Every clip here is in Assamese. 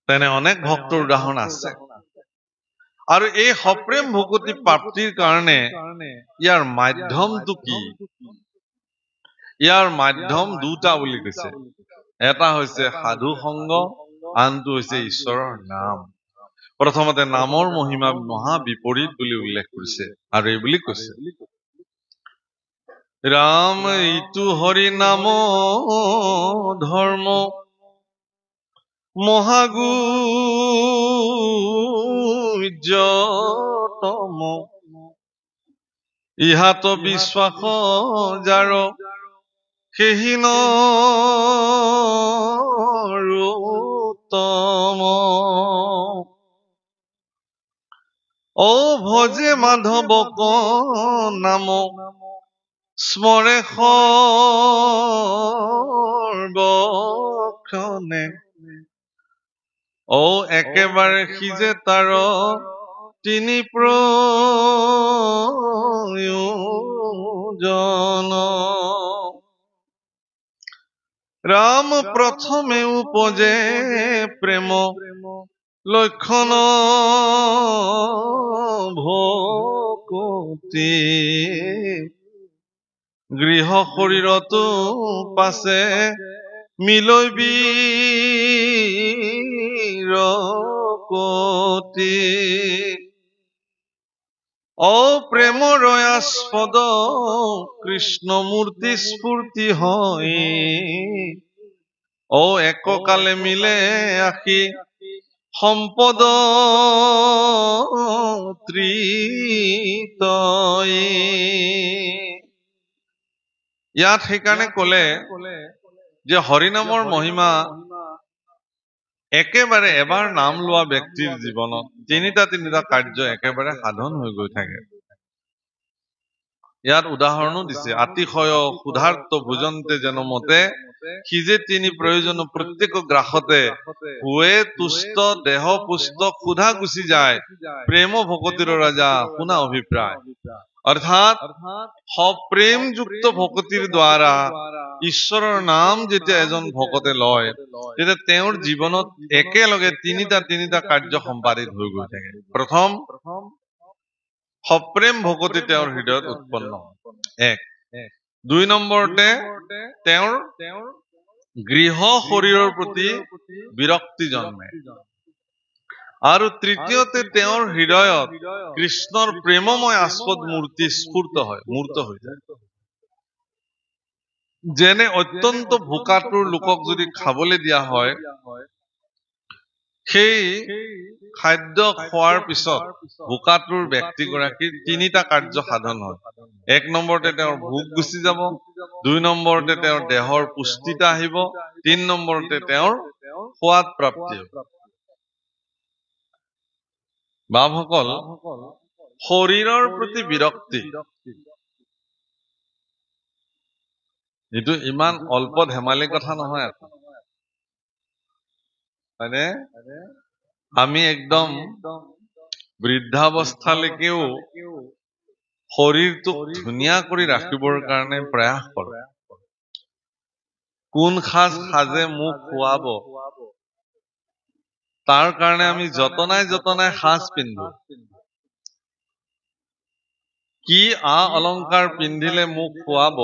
তেনে অনেক ভক্তৰ উদাহৰণ আছে। আৰু এই সপ্ৰেম ভকতি প্ৰাপ্তিৰ কাৰণে ইয়াৰ মাধ্যমটো কি? ইয়াৰ মাধ্যম দুটা বুলি কৈছে। এটা হৈছে সাধু সংগ, আনটো হৈছে ঈশ্বৰৰ নাম। প্ৰথমতে নামৰ মহিমা মহা বিপৰীত বুলি উল্লেখ কৰিছে আৰু এই বুলি কৈছে, ৰাম ইটো হৰি নাম ধৰ্ম মহাগুজ্যতম ইহাত বিশ্বাস যাৰ সেহীন ৰোত্তম ও ভজে মাধৱক নাম স্মৰে সৰ্বক্ষণে ও একেবাৰে সিজে তাৰ তিনি প্ৰয়োজন ৰাম প্ৰথমে উপজে প্ৰেম লক্ষণ ভকতি গৃহ শৰীৰতো পাছে মিলৈ বিৰকতি প্ৰেমৰ আস্পদ কৃষ্ণ মূৰ্তি স্ফূৰ্তি হয় এককালে মিলে আশী সম্পদ ত্ৰিতয়। ইয়াত সেইকাৰণে কলে যে হৰিনামৰ মহিমা একেবাৰে এবাৰ নাম লোৱা ব্যক্তিৰ জীৱনত তিনিটা কাৰ্য একেবাৰে সাধন হৈ গৈ থাকে। ইয়াত উদাহৰণো দিছে, আতিশয় ক্ষুধাৰ্ত ভোজন্তে যেন মতে সিজে তিনি প্ৰয়োজন প্ৰত্যেক গ্ৰাসতে হুৱে তুষ্ট দেহ পুষ্ট ক্ষুধা গুচি যায় প্ৰেম ভকতিৰ ৰাজা শুনা অভিপ্ৰায়। অৰ্থাৎ সপ্ৰেমযুক্ত ভকতিৰ দ্বাৰা ঈশ্বৰৰ নাম যেতিয়া এজন ভকতে লয় তেতিয়া তেওঁৰ জীৱনত একেলগে তিনিটা কাৰ্য সম্পাদিত হৈ গৈ থাকে। প্ৰথম, সপ্ৰেম ভকতি তেওঁৰ হৃদয়ত উৎপন্ন এক। দুই নম্বৰতে তেওঁৰ গৃহ শৰীৰৰ প্ৰতি বিৰক্তি জন্মে আৰু তৃতীয়তে তেওঁৰ হৃদয়ত কৃষ্ণৰ প্ৰেমময় আস্পদ মূৰ্তি স্ফূৰ্ত হয়, মূৰ্ত হৈ যায়। যেনে অত্যন্ত ভোকাতুৰ লোকক যদি খাবলৈ দিয়া হয়, সেই খাদ্য খোৱাৰ পিছত ভোকাতুৰ ব্যক্তিগৰাকীৰ তিনিটা কাৰ্য সাধন হয়। এক নম্বৰতে তেওঁৰ ভোক গুচি যাব, দুই নম্বৰতে তেওঁৰ দেহৰ পুষ্টিতা আহিব, তিন নম্বৰতে তেওঁৰ সোৱাদ প্ৰাপ্তি হ'ব। বাপসকল, শৰীৰৰ প্ৰতি বিৰক্তি এইটো ইমান অল্প ধেমালি কথা নহয় আকৌ, হয়নে? আমি একদম বৃদ্ধাৱস্থালৈকেও শৰীৰটোক ধুনীয়া কৰি ৰাখিবৰ কাৰণে প্ৰয়াস কৰোঁ। কোন সাজ সাজে মোক খুৱাব তাৰ কাৰণে আমি যতনাই সাজ পিন্ধো। কি অলংকাৰ পিন্ধিলে মোক খুৱাব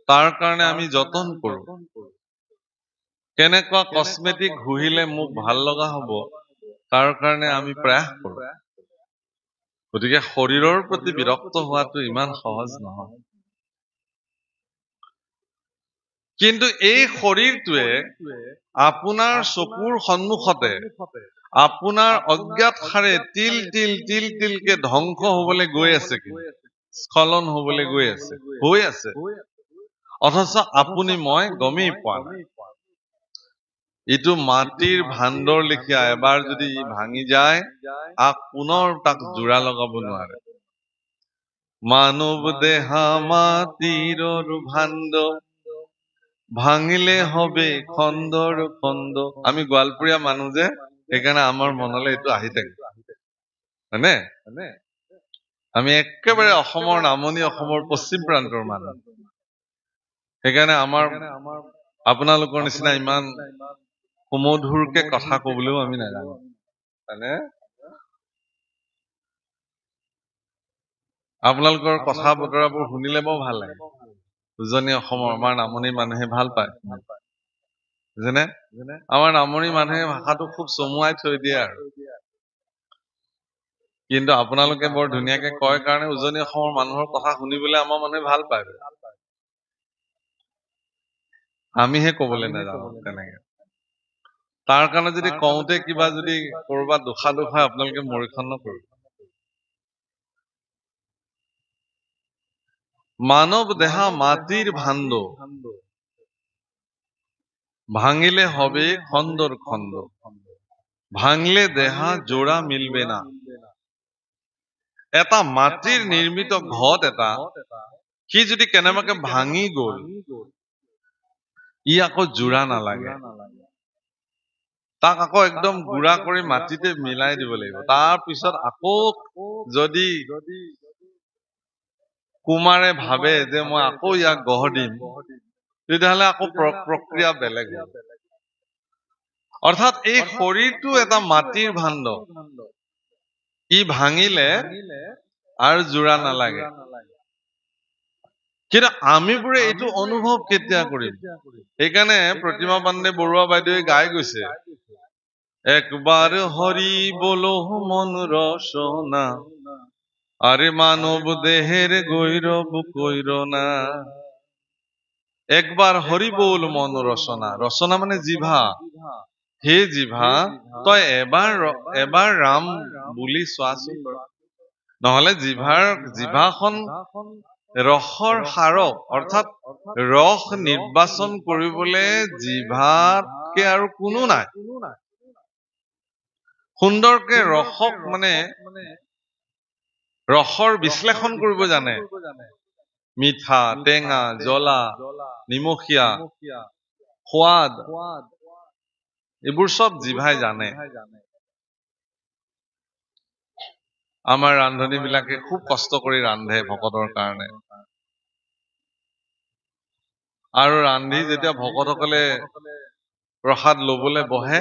তাৰ কাৰণে আমি যতন কৰো। কেনেকুৱা কসমেটিক ঘঁহিলে মোক ভাল লগা হব তাৰ কাৰণে আমি প্ৰয়াস কৰো। গতিকে শৰীৰৰ প্ৰতি বিৰক্ত হোৱাটো ইমান সহজ নহয়। কিন্তু এই শৰীৰটোৱে আপোনাৰ চকুৰ সন্মুখতে আপোনাৰ অজ্ঞাত হাৰে তিল তিলকে ধ্বংস হবলৈ গৈ আছে, স্খলন হবলৈ গৈ আছে, হৈ আছে, অথচ আপুনি মই গমেই পোৱা নাই। ইটো মাটিৰ ভাণ্ডৰ লেখীয়া, এবাৰ যদি ভাঙি যায় পুনৰ তাক জোৰা লগাব নোৱাৰে। মানৱ দেহা মাটিৰ ভাণ্ড ভাঙিলে হবে খণ্ডৰ খণ্ড। আমি গোৱালপৰীয়া মানুহ যে, সেইকাৰণে আমাৰ মনলৈ এইটো আহি থাকে, হয়নে? আমি একেবাৰে অসমৰ নামনি অসমৰ পশ্চিম প্ৰান্তৰ মানুহ, সেইকাৰণে আমাৰ আপোনালোকৰ নিচিনা ইমান সুমধুৰকে কথা কবলৈও আমি নাজানো মানে আপোনালোকৰ কথা বতৰাবোৰ শুনিলে বৰ ভাল লাগে উজনি অসমৰ আমাৰ নামনি মানুহে ভাল পায় যেনে আমাৰ নামনি মানুহে ভাষাটো খুব চমুৱাই থৈ দিয়ে আৰু কিন্তু আপোনালোকে বৰ ধুনীয়াকে কয় কাৰণে উজনি অসমৰ মানুহৰ কথা শুনিবলৈ আমাৰ মানুহে ভাল পায় আমিহে কবলৈ নাজানো তেনেকে তাৰ কাৰণে যদি কওঁতে কিবা যদি কৰবাত দুখ হয় আপোনালোকে মৰিখন নকৰিব মানব দেহা মাটিৰ ভাণ্ড ভাঙিলে হবে খন্দৰ খন্দ ভাঙলে দেহা জোড়া মিলবে না এটা মাটিৰ নিৰ্মিত ঘট এটা সি যদি কেনেবাকে ভাঙি গল ই আকৌ জোড়া নালাগে তাক আকৌ একদম গুড়া কৰি মাটিতে মিলাই দিব লাগিব তাৰ পিছত আকৌ যদি কুমাৰে ভাবে যে মই আকৌ ইয়াক গঢ় দিম তেতিয়াহ'লে আকৌ প্ৰক্ৰিয়া বেলেগ হ'ব অৰ্থাৎ এই শৰীৰটো এটা মাটিৰ ভাণ্ড ই ভাঙিলে আৰু জোড়া নালাগে কিন্তু আমিবোৰে এইটো অনুভৱ কেতিয়া কৰিম সেইকাৰণে প্ৰতিমা পাণ্ডে বৰুৱা বাইদেৱে গাই গৈছে একবাৰ হৰি বলো মন ৰচনা আৰে মানব দেহেৰ গৈৰব কইৰ না একবাৰ হৰি বল মন ৰচনা ৰচনা মানে জিভা হে জিভা তই এবাৰ ৰাম বুলি চোৱাচোন নহলে জিভাখন ৰসৰ সাৰক অৰ্থাৎ ৰস নিৰ্বাচন কৰিবলৈ জিভাতকে আৰু কোনো নাই সুন্দৰকে ৰসক মানে ৰসৰ বিশ্লেষণ কৰিব জানে মিঠা টেঙা জ্বলা নিমখীয়া সোৱাদ এইবোৰ সব জিভাই জানে আমাৰ ৰান্ধনী বিলাকে খুব কষ্ট কৰি ৰান্ধে ভকতৰ কাৰণে আৰু ৰান্ধি যেতিয়া ভকতসকলে প্ৰসাদ লবলৈ বহে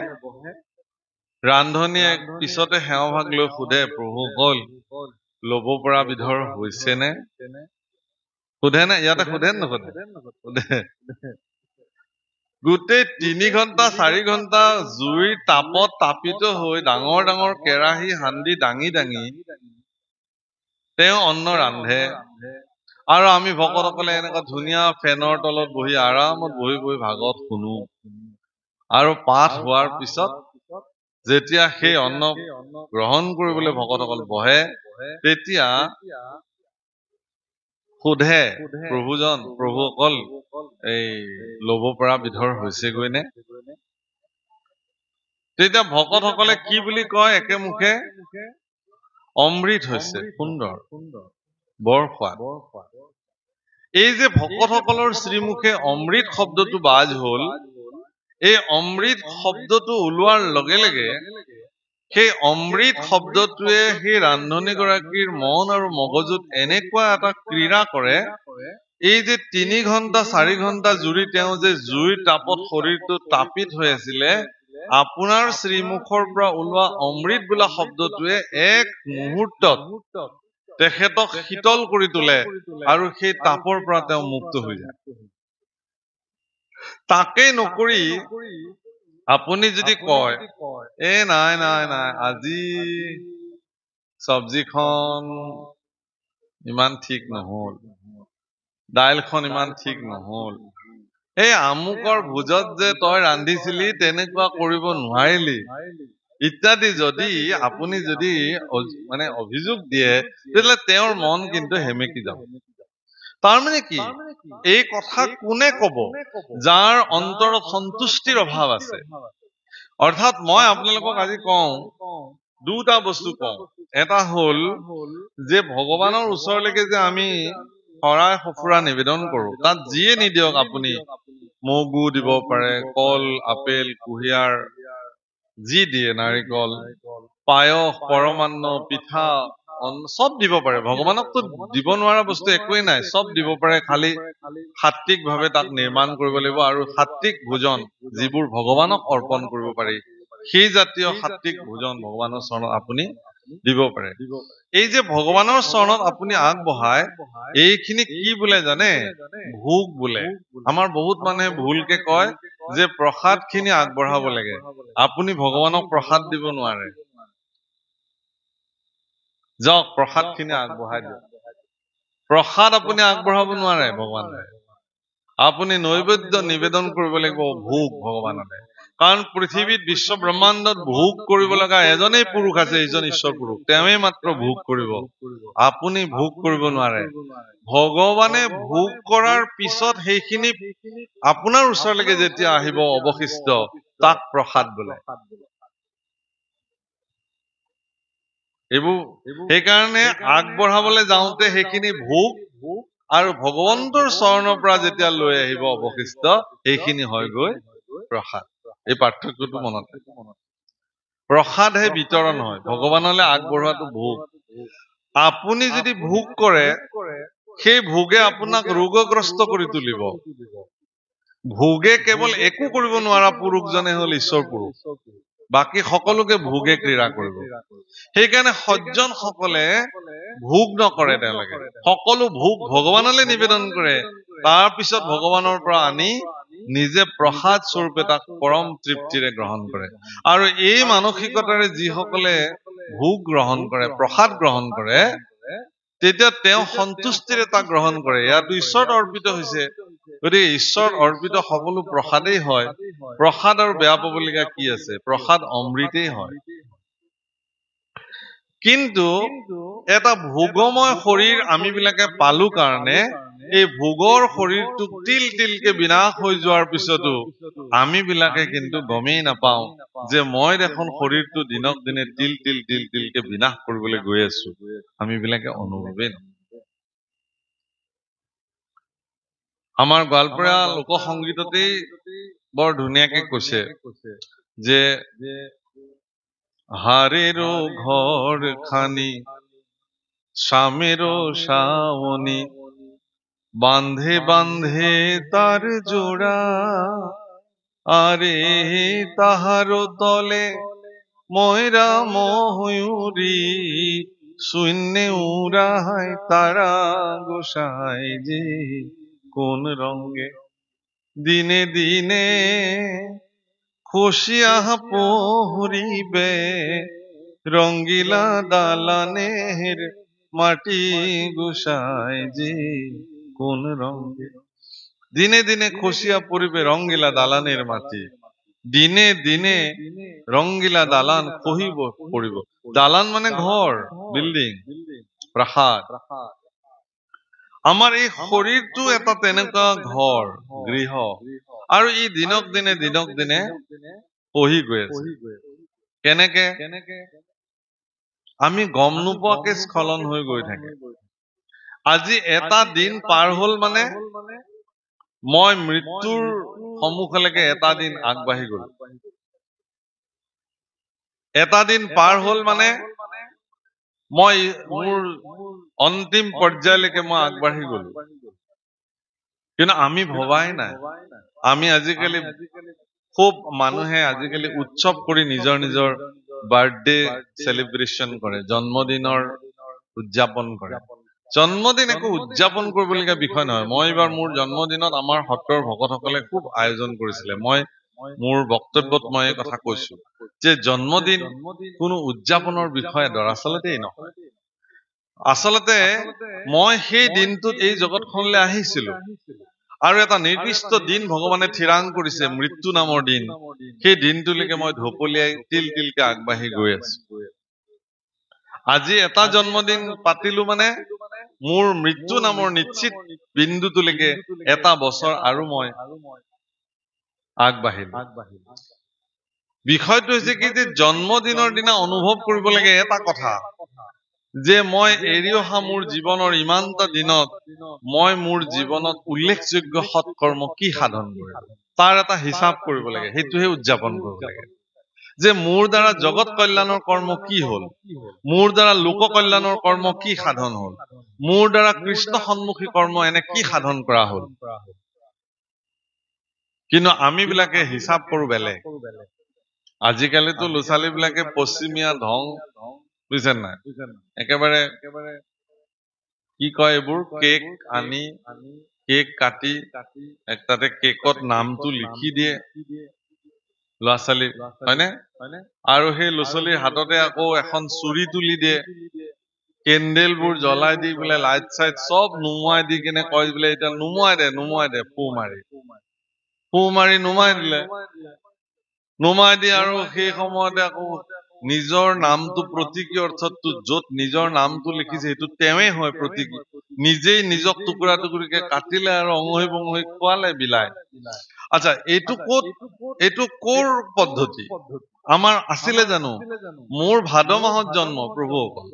ৰান্ধনীয়ে পিছতে সেৱাভাগ লৈ সোধে প্ৰভুসকল লব পৰা বিধৰ হৈছে নে সোধে নে ইয়াতে সোধে নোসোধে সোধে গোটেই 3 ঘণ্টা 4 ঘণ্টা জুইৰ তাপত তাপিত হৈ ডাঙৰ ডাঙৰ কেৰাহী হান্দি দাঙি দাঙি তেওঁ অন্ন ৰান্ধে আৰু আমি ভকতসকলে এনেকুৱা ধুনীয়া ফেনৰ তলত বহি আৰামত বহি বহি ভাগৱত শুনো আৰু পাঠ হোৱাৰ পিছত যেতিয়া সেই অন্ন গ্ৰহণ কৰিবলৈ ভকতসকল বহে তেতিয়া সোধে প্ৰভুসকল এই লব পৰা বিধৰ হৈছেগৈ নে তেতিয়া ভকতসকলে কি বুলি কয় একে মুখে অমৃত হৈছে সুন্দৰ বৰ সোৱাদ এই যে ভকতসকলৰ শ্ৰীমুখে অমৃত শব্দটো বাজ হল এই অমৃত শব্দটো ওলোৱাৰ লগে লগে সেই অমৃত শব্দটোৱে সেই ৰান্ধনী গৰাকীৰ মন আৰু মগজুত এনেকুৱা এটা ক্ৰীড়া কৰে এই যে 3 ঘণ্টা 4 ঘণ্টা জুৰি তেওঁ যে জুইৰ তাপত শৰীৰটো তাপিত হৈ আছিলে আপোনাৰ শ্ৰীমুখৰ পৰা ওলোৱা অমৃত বোলা শব্দটোৱে এক মুহূৰ্তত তেখেতক শীতল কৰি তোলে আৰু সেই তাপৰ পৰা তেওঁ মুক্ত হৈ যায় তাকে নকৰি আপুনি যদি কয় নাই নাই নাই আজি চব্জিখন ইমান ঠিক নহল দাইলখন ইমান ঠিক নহল এই আমুকৰ ভোজত যে তই ৰান্ধিছিলি তেনেকুৱা কৰিব নোৱাৰিলি ইত্যাদি যদি আপুনি যদি মানে অভিযোগ দিয়ে তেতিয়াহ'লে তেওঁৰ মন কিন্তু হেমেকি যাব তাৰমানে কি এই কথা কোনে কব যাৰ অন্তৰত সন্তুষ্টিৰ অভাৱ আছে অৰ্থাৎ মই আপোনালোকক আজি কওঁ দুটা বস্তু কওঁ এটা হল যে ভগৱানৰ ওচৰলৈকে যে আমি শৰাই সঁফুৰা নিবেদন কৰো তাত যিয়ে নিদিয়ক আপুনি মগু দিব পাৰে কল আপেল কুঁহিয়াৰ যি দিয়ে নাৰিকল পায়স পৰমান্ন পিঠা সব দিব পাৰে ভগৱানকতো দিব নোৱাৰা বস্তু একোৱেই নাই সব দিব পাৰে খালি সাত্বিক ভাৱে তাক নিৰ্মাণ কৰিব লাগিব আৰু সাত্বিক ভোজন যিবোৰ ভগৱানক অৰ্পণ কৰিব পাৰি সেই জাতীয় সাত্বিক ভোজন ভগৱানৰ চৰণত আপুনি দিব পাৰে এই যে ভগৱানৰ চৰণত আপুনি আগবঢ়ায় এইখিনি কি বোলে জানে ভোগ বোলে আমাৰ বহুত মানুহে ভুলকে কয় যে প্ৰসাদ খিনি আগবঢ়াব লাগে আপুনি ভগৱানক প্ৰসাদ দিব নোৱাৰে যাওক প্ৰসাদ খিনি আগবঢ়াই দিয়ক প্ৰসাদ আপুনি আগবঢ়াব নোৱাৰে ভগৱানলৈ আপুনি নৈবেদ্য নিবেদন কৰিব লাগিব ভোগ ভগৱানলৈ কাৰণ পৃথিৱীত বিশ্ব ব্ৰহ্মাণ্ডত ভোগ কৰিব লগা এজনেই পুৰুষ আছে এইজন ঈশ্বৰ পুৰুষ তেওঁই মাত্ৰ ভোগ কৰিব আপুনি ভোগ কৰিব নোৱাৰে ভগৱানে ভোগ কৰাৰ পিছত সেইখিনি আপোনাৰ ওচৰলৈকে যেতিয়া আহিব অৱশিষ্ট তাক প্ৰসাদ বোলে এইবোৰ সেইকাৰণে আগবঢ়াবলৈ যাওঁতে সেইখিনি ভোগ আৰু ভগৱন্তৰ চৰণৰ পৰা যেতিয়া লৈ আহিব অৱশিষ্ট সেইখিনি হয় গৈ প্ৰসাদ এই পাৰ্থক্যটো মনত প্ৰসাদহে বিতৰণ হয় ভগৱানলৈ আগবঢ়োৱাটো ভোগ আপুনি যদি ভোগ কৰে সেই ভোগে আপোনাক ৰোগগ্ৰস্ত কৰি তুলিব ভোগে কেৱল একো কৰিব নোৱাৰা পুৰুষজনে হল ঈশ্বৰ পুৰুষ বাকী সকলোকে ভোগে ক্ৰীড়া কৰিব সেইকাৰণে সজ্জন সকলে ভোগ নকৰে তেওঁলোকে সকলো ভোগ ভগৱানলৈ নিবেদন কৰে তাৰ পিছত ভগৱানৰ পৰা আনি নিজে প্ৰসাদ স্বৰূপে তাক পৰম তৃপ্তিৰে গ্ৰহণ কৰে আৰু এই মানসিকতাৰে যিসকলে ভোগ গ্ৰহণ কৰে প্ৰসাদ গ্ৰহণ কৰে তেতিয়া তেওঁ সন্তুষ্টিৰে তাক গ্ৰহণ কৰে ইয়াতো ঈশ্বৰত অৰ্পিত হৈছে গতিকে ঈশ্বৰ অৰ্পিত সকলো প্ৰসাদেই হয় প্ৰসাদ আৰু বেয়া পাবলগীয়া কি আছে প্ৰসাদ অমৃতেই হয় কিন্তু এটা ভোগময় শৰীৰ আমি বিলাকে পালো কাৰণে এই ভোগৰ শৰীৰটো তিল তিলকে বিনাশ হৈ যোৱাৰ পিছতো আমি বিলাকে কিন্তু গমেই নাপাওঁ যে মই দেখোন শৰীৰটো দিনক দিনে তিল তিলকে বিনাশ কৰিবলৈ গৈ আছো আমি বিলাকে অনুভৱেই নকৰো আমাৰ গোৱালপাৰা লোক সংগীততেই বৰ ধুনীয়াকে কৈছে যে হাৰেৰো ঘৰ খানি স্বামীৰো শাওনি বান্ধে বান্ধে তার জোড়া আরে তাহারো তলে ময়রা ময়ূরী শূন্যে উড়ায় তারা গোসাই যে কোন রঙে দিনে দিনে খুশিয়া পহরিবে রঙ্গিলা দালানের মাটি গোসাই যে কোন রঙে দিনে দিনে খসিয়া পড়িবে রঙ্গিলা দালানের মাটি দিনে দিনে রঙ্গিলা দালান খহিব পড়িব দালান মানে ঘর বিল্ডিং প্রাসাদ আমাৰ এই শৰীৰটো এটা তেনেকুৱা ঘৰ গৃহ আৰু ই দিনক দিনে খহি গৈ আছে কেনেকে আমি গম নোপোৱাকে স্খলন হৈ গৈ থাকে আজি এটা দিন পাৰ হল মানে মই মৃত্যুৰ সন্মুখলৈকে এটা দিন আগবাঢ়ি গলো এটা দিন পাৰ হল মানে মই মোৰ অন্তিম পৰ্যায়লৈকে মই আগবাঢ়ি গলো কিন্তু আমি ভবাই নাই আমি আজিকালি খুব মানুহে আজিকালি উৎসৱ কৰি নিজৰ নিজৰ বাৰ্থডে সেলিব্ৰেশন কৰে জন্মদিনৰ উদযাপন কৰে জন্মদিন একো উদযাপন কৰিবলগীয়া বিষয় নহয় মই এবাৰ মোৰ জন্মদিনত আমাৰ সত্ৰৰ ভকতসকলে খুব আয়োজন কৰিছিলে মই মোৰ বক্তব্যত মই এই কথা কৈছো যে জন্মদিন কোনো উদযাপনৰ বিষয় দৰাচলতেই নহয় আচলতে মই সেই দিনটোত এই জগতখনলৈ আহিছিলো আৰু এটা নিৰ্দিষ্ট দিন ভগৱানে থিৰাং কৰিছে মৃত্যু নামৰ দিন সেই দিনটোলৈকে মই ঢপলিয়াই তিল তিলকে আগবাঢ়ি গৈ আছো আজি এটা জন্মদিন পাতিলো মানে মোৰ মৃত্যু নামৰ নিশ্চিত বিন্দুটোলৈকে এটা বছৰ আৰু মই আগবাঢ়িলো বিষয়টো হৈছে কি যে জন্মদিনৰ দিনা অনুভৱ কৰিব লাগে এটা কথা যে মই এৰি অহা মোৰ জীৱনৰ ইমানটা দিনত মই মোৰ জীৱনত উল্লেখযোগ্য সৎকৰ্ম কি সাধন কৰিলো তাৰ এটা হিচাপ কৰিব লাগে সেইটোহে উদযাপন কৰিব লাগে যে মোৰ দ্বাৰা জগত কল্যাণৰ কৰ্ম কি হল, মোৰ দ্বাৰা লোক কল্যাণৰ কৰ্ম কি সাধন হল, মোৰ দ্বাৰা কৃষ্ণ সন্মুখী কৰ্ম এনে কি সাধন কৰা হল। কিন্তু আমি বিলাকে হিচাপ কৰো বেলেগ। আজিকালিতো ল'ৰা ছোৱালী বিলাকে পশ্চিমীয়া ধং, বুজিছে নাই, একেবাৰে কি কয় এইবোৰ, কেক আনি কেক কাটি তাতে কেকত নামটো লিখি দিয়ে ল'ৰা ছোৱালী, হয়নে? আৰু সেই ল'ৰা ছোৱালীৰ হাততে আকৌ এখন চুৰি তুলি দিয়ে, কেণ্ডেল বোৰ জ্বলাই দি বোলে লাইট চাইট চব নুমুৱাই দি কিনে কয় বোলে এতিয়া নুমুৱাই দে ফু মাৰি নুমাই দিলে। নুমাই দি আৰু সেই সময়তে আকৌ নিজৰ নামটো প্ৰতীকী অৰ্থতো য'ত নিজৰ নামটো লিখিছে সেইটো তেওঁৱে হয় প্ৰতীকী, নিজেই নিজক টুকুৰা টুকুৰিকে কাটিলে আৰু অঙহী বঙহী খোৱালে বিলাই। আচ্ছা, এইটো কৰ পদ্ধতি আমাৰ আছিলে জানো? মোৰ ভাদ মাহত জন্ম প্ৰভুসকল,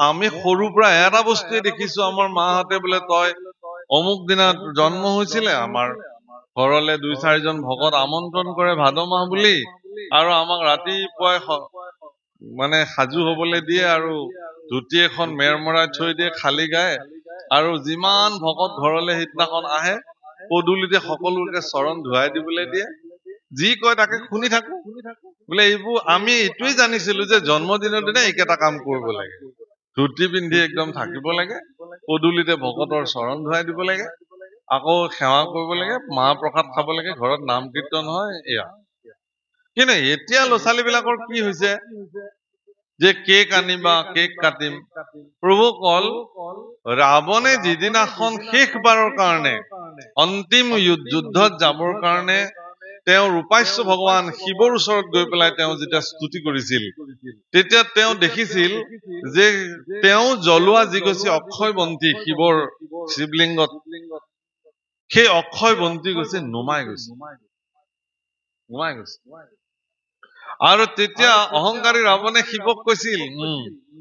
আমি সৰুৰ পৰা এটা বস্তুৱে দেখিছো, আমাৰ মাহঁতে বোলে তই অমুক দিনা জন্ম হৈছিলে, আমাৰ ঘৰলে 2-4জন ভকত আমন্ত্ৰণ কৰে ভাদ মাহ বুলি, আৰু আমাক ৰাতিপুৱাই মানে সাজু হবলৈ দিয়ে আৰু ধুতি এখন মেৰমৰাই থৈ দিয়ে খালী গায়ে, আৰু যিমান ভকত ঘৰলে সেইদিনাখন আহে পদূলিতে সকলোকে চৰণ ধুৱাই দিবলৈ দিয়ে, যি কয় তাকে শুনি থাকো। বোলে এইবোৰ আমি এইটোৱে জানিছিলো যে জন্মদিনৰ দিনা এইকেইটা কাম কৰিব লাগে, ধুতি পিন্ধি একদম থাকিব লাগে, পদূলিতে ভকতৰ চৰণ ধুৱাই দিব লাগে, আকৌ সেৱা কৰিব লাগে, মাহ প্ৰসাদ খাব লাগে, ঘৰত নাম কীৰ্তন হয়, এয়া। কিন্তু এতিয়া ল'ৰা ছোৱালী বিলাকৰ কি হৈছে যে কেক আনিবা, কেক কাটিম। প্ৰভুসকল, ৰাৱণে যিদিনাখন শেষবাৰৰ কাৰণে অন্তিম যুদ্ধত যাবৰ কাৰণে তেওঁ ৰূপাস্য ভগৱান শিৱৰ ওচৰত গৈ পেলাই তেওঁ যেতিয়া স্তুতি কৰিছিল, তেতিয়া তেওঁ দেখিছিল যে তেওঁ জ্বলোৱা যিগছি অক্ষয় বন্তি শিৱৰ শিৱলিংগত, সেই অক্ষয় বন্তি গৈছে নুমাই গৈছে। আৰু তেতিয়া অহংকাৰী ৰাৱণে শিৱক কৈছিল,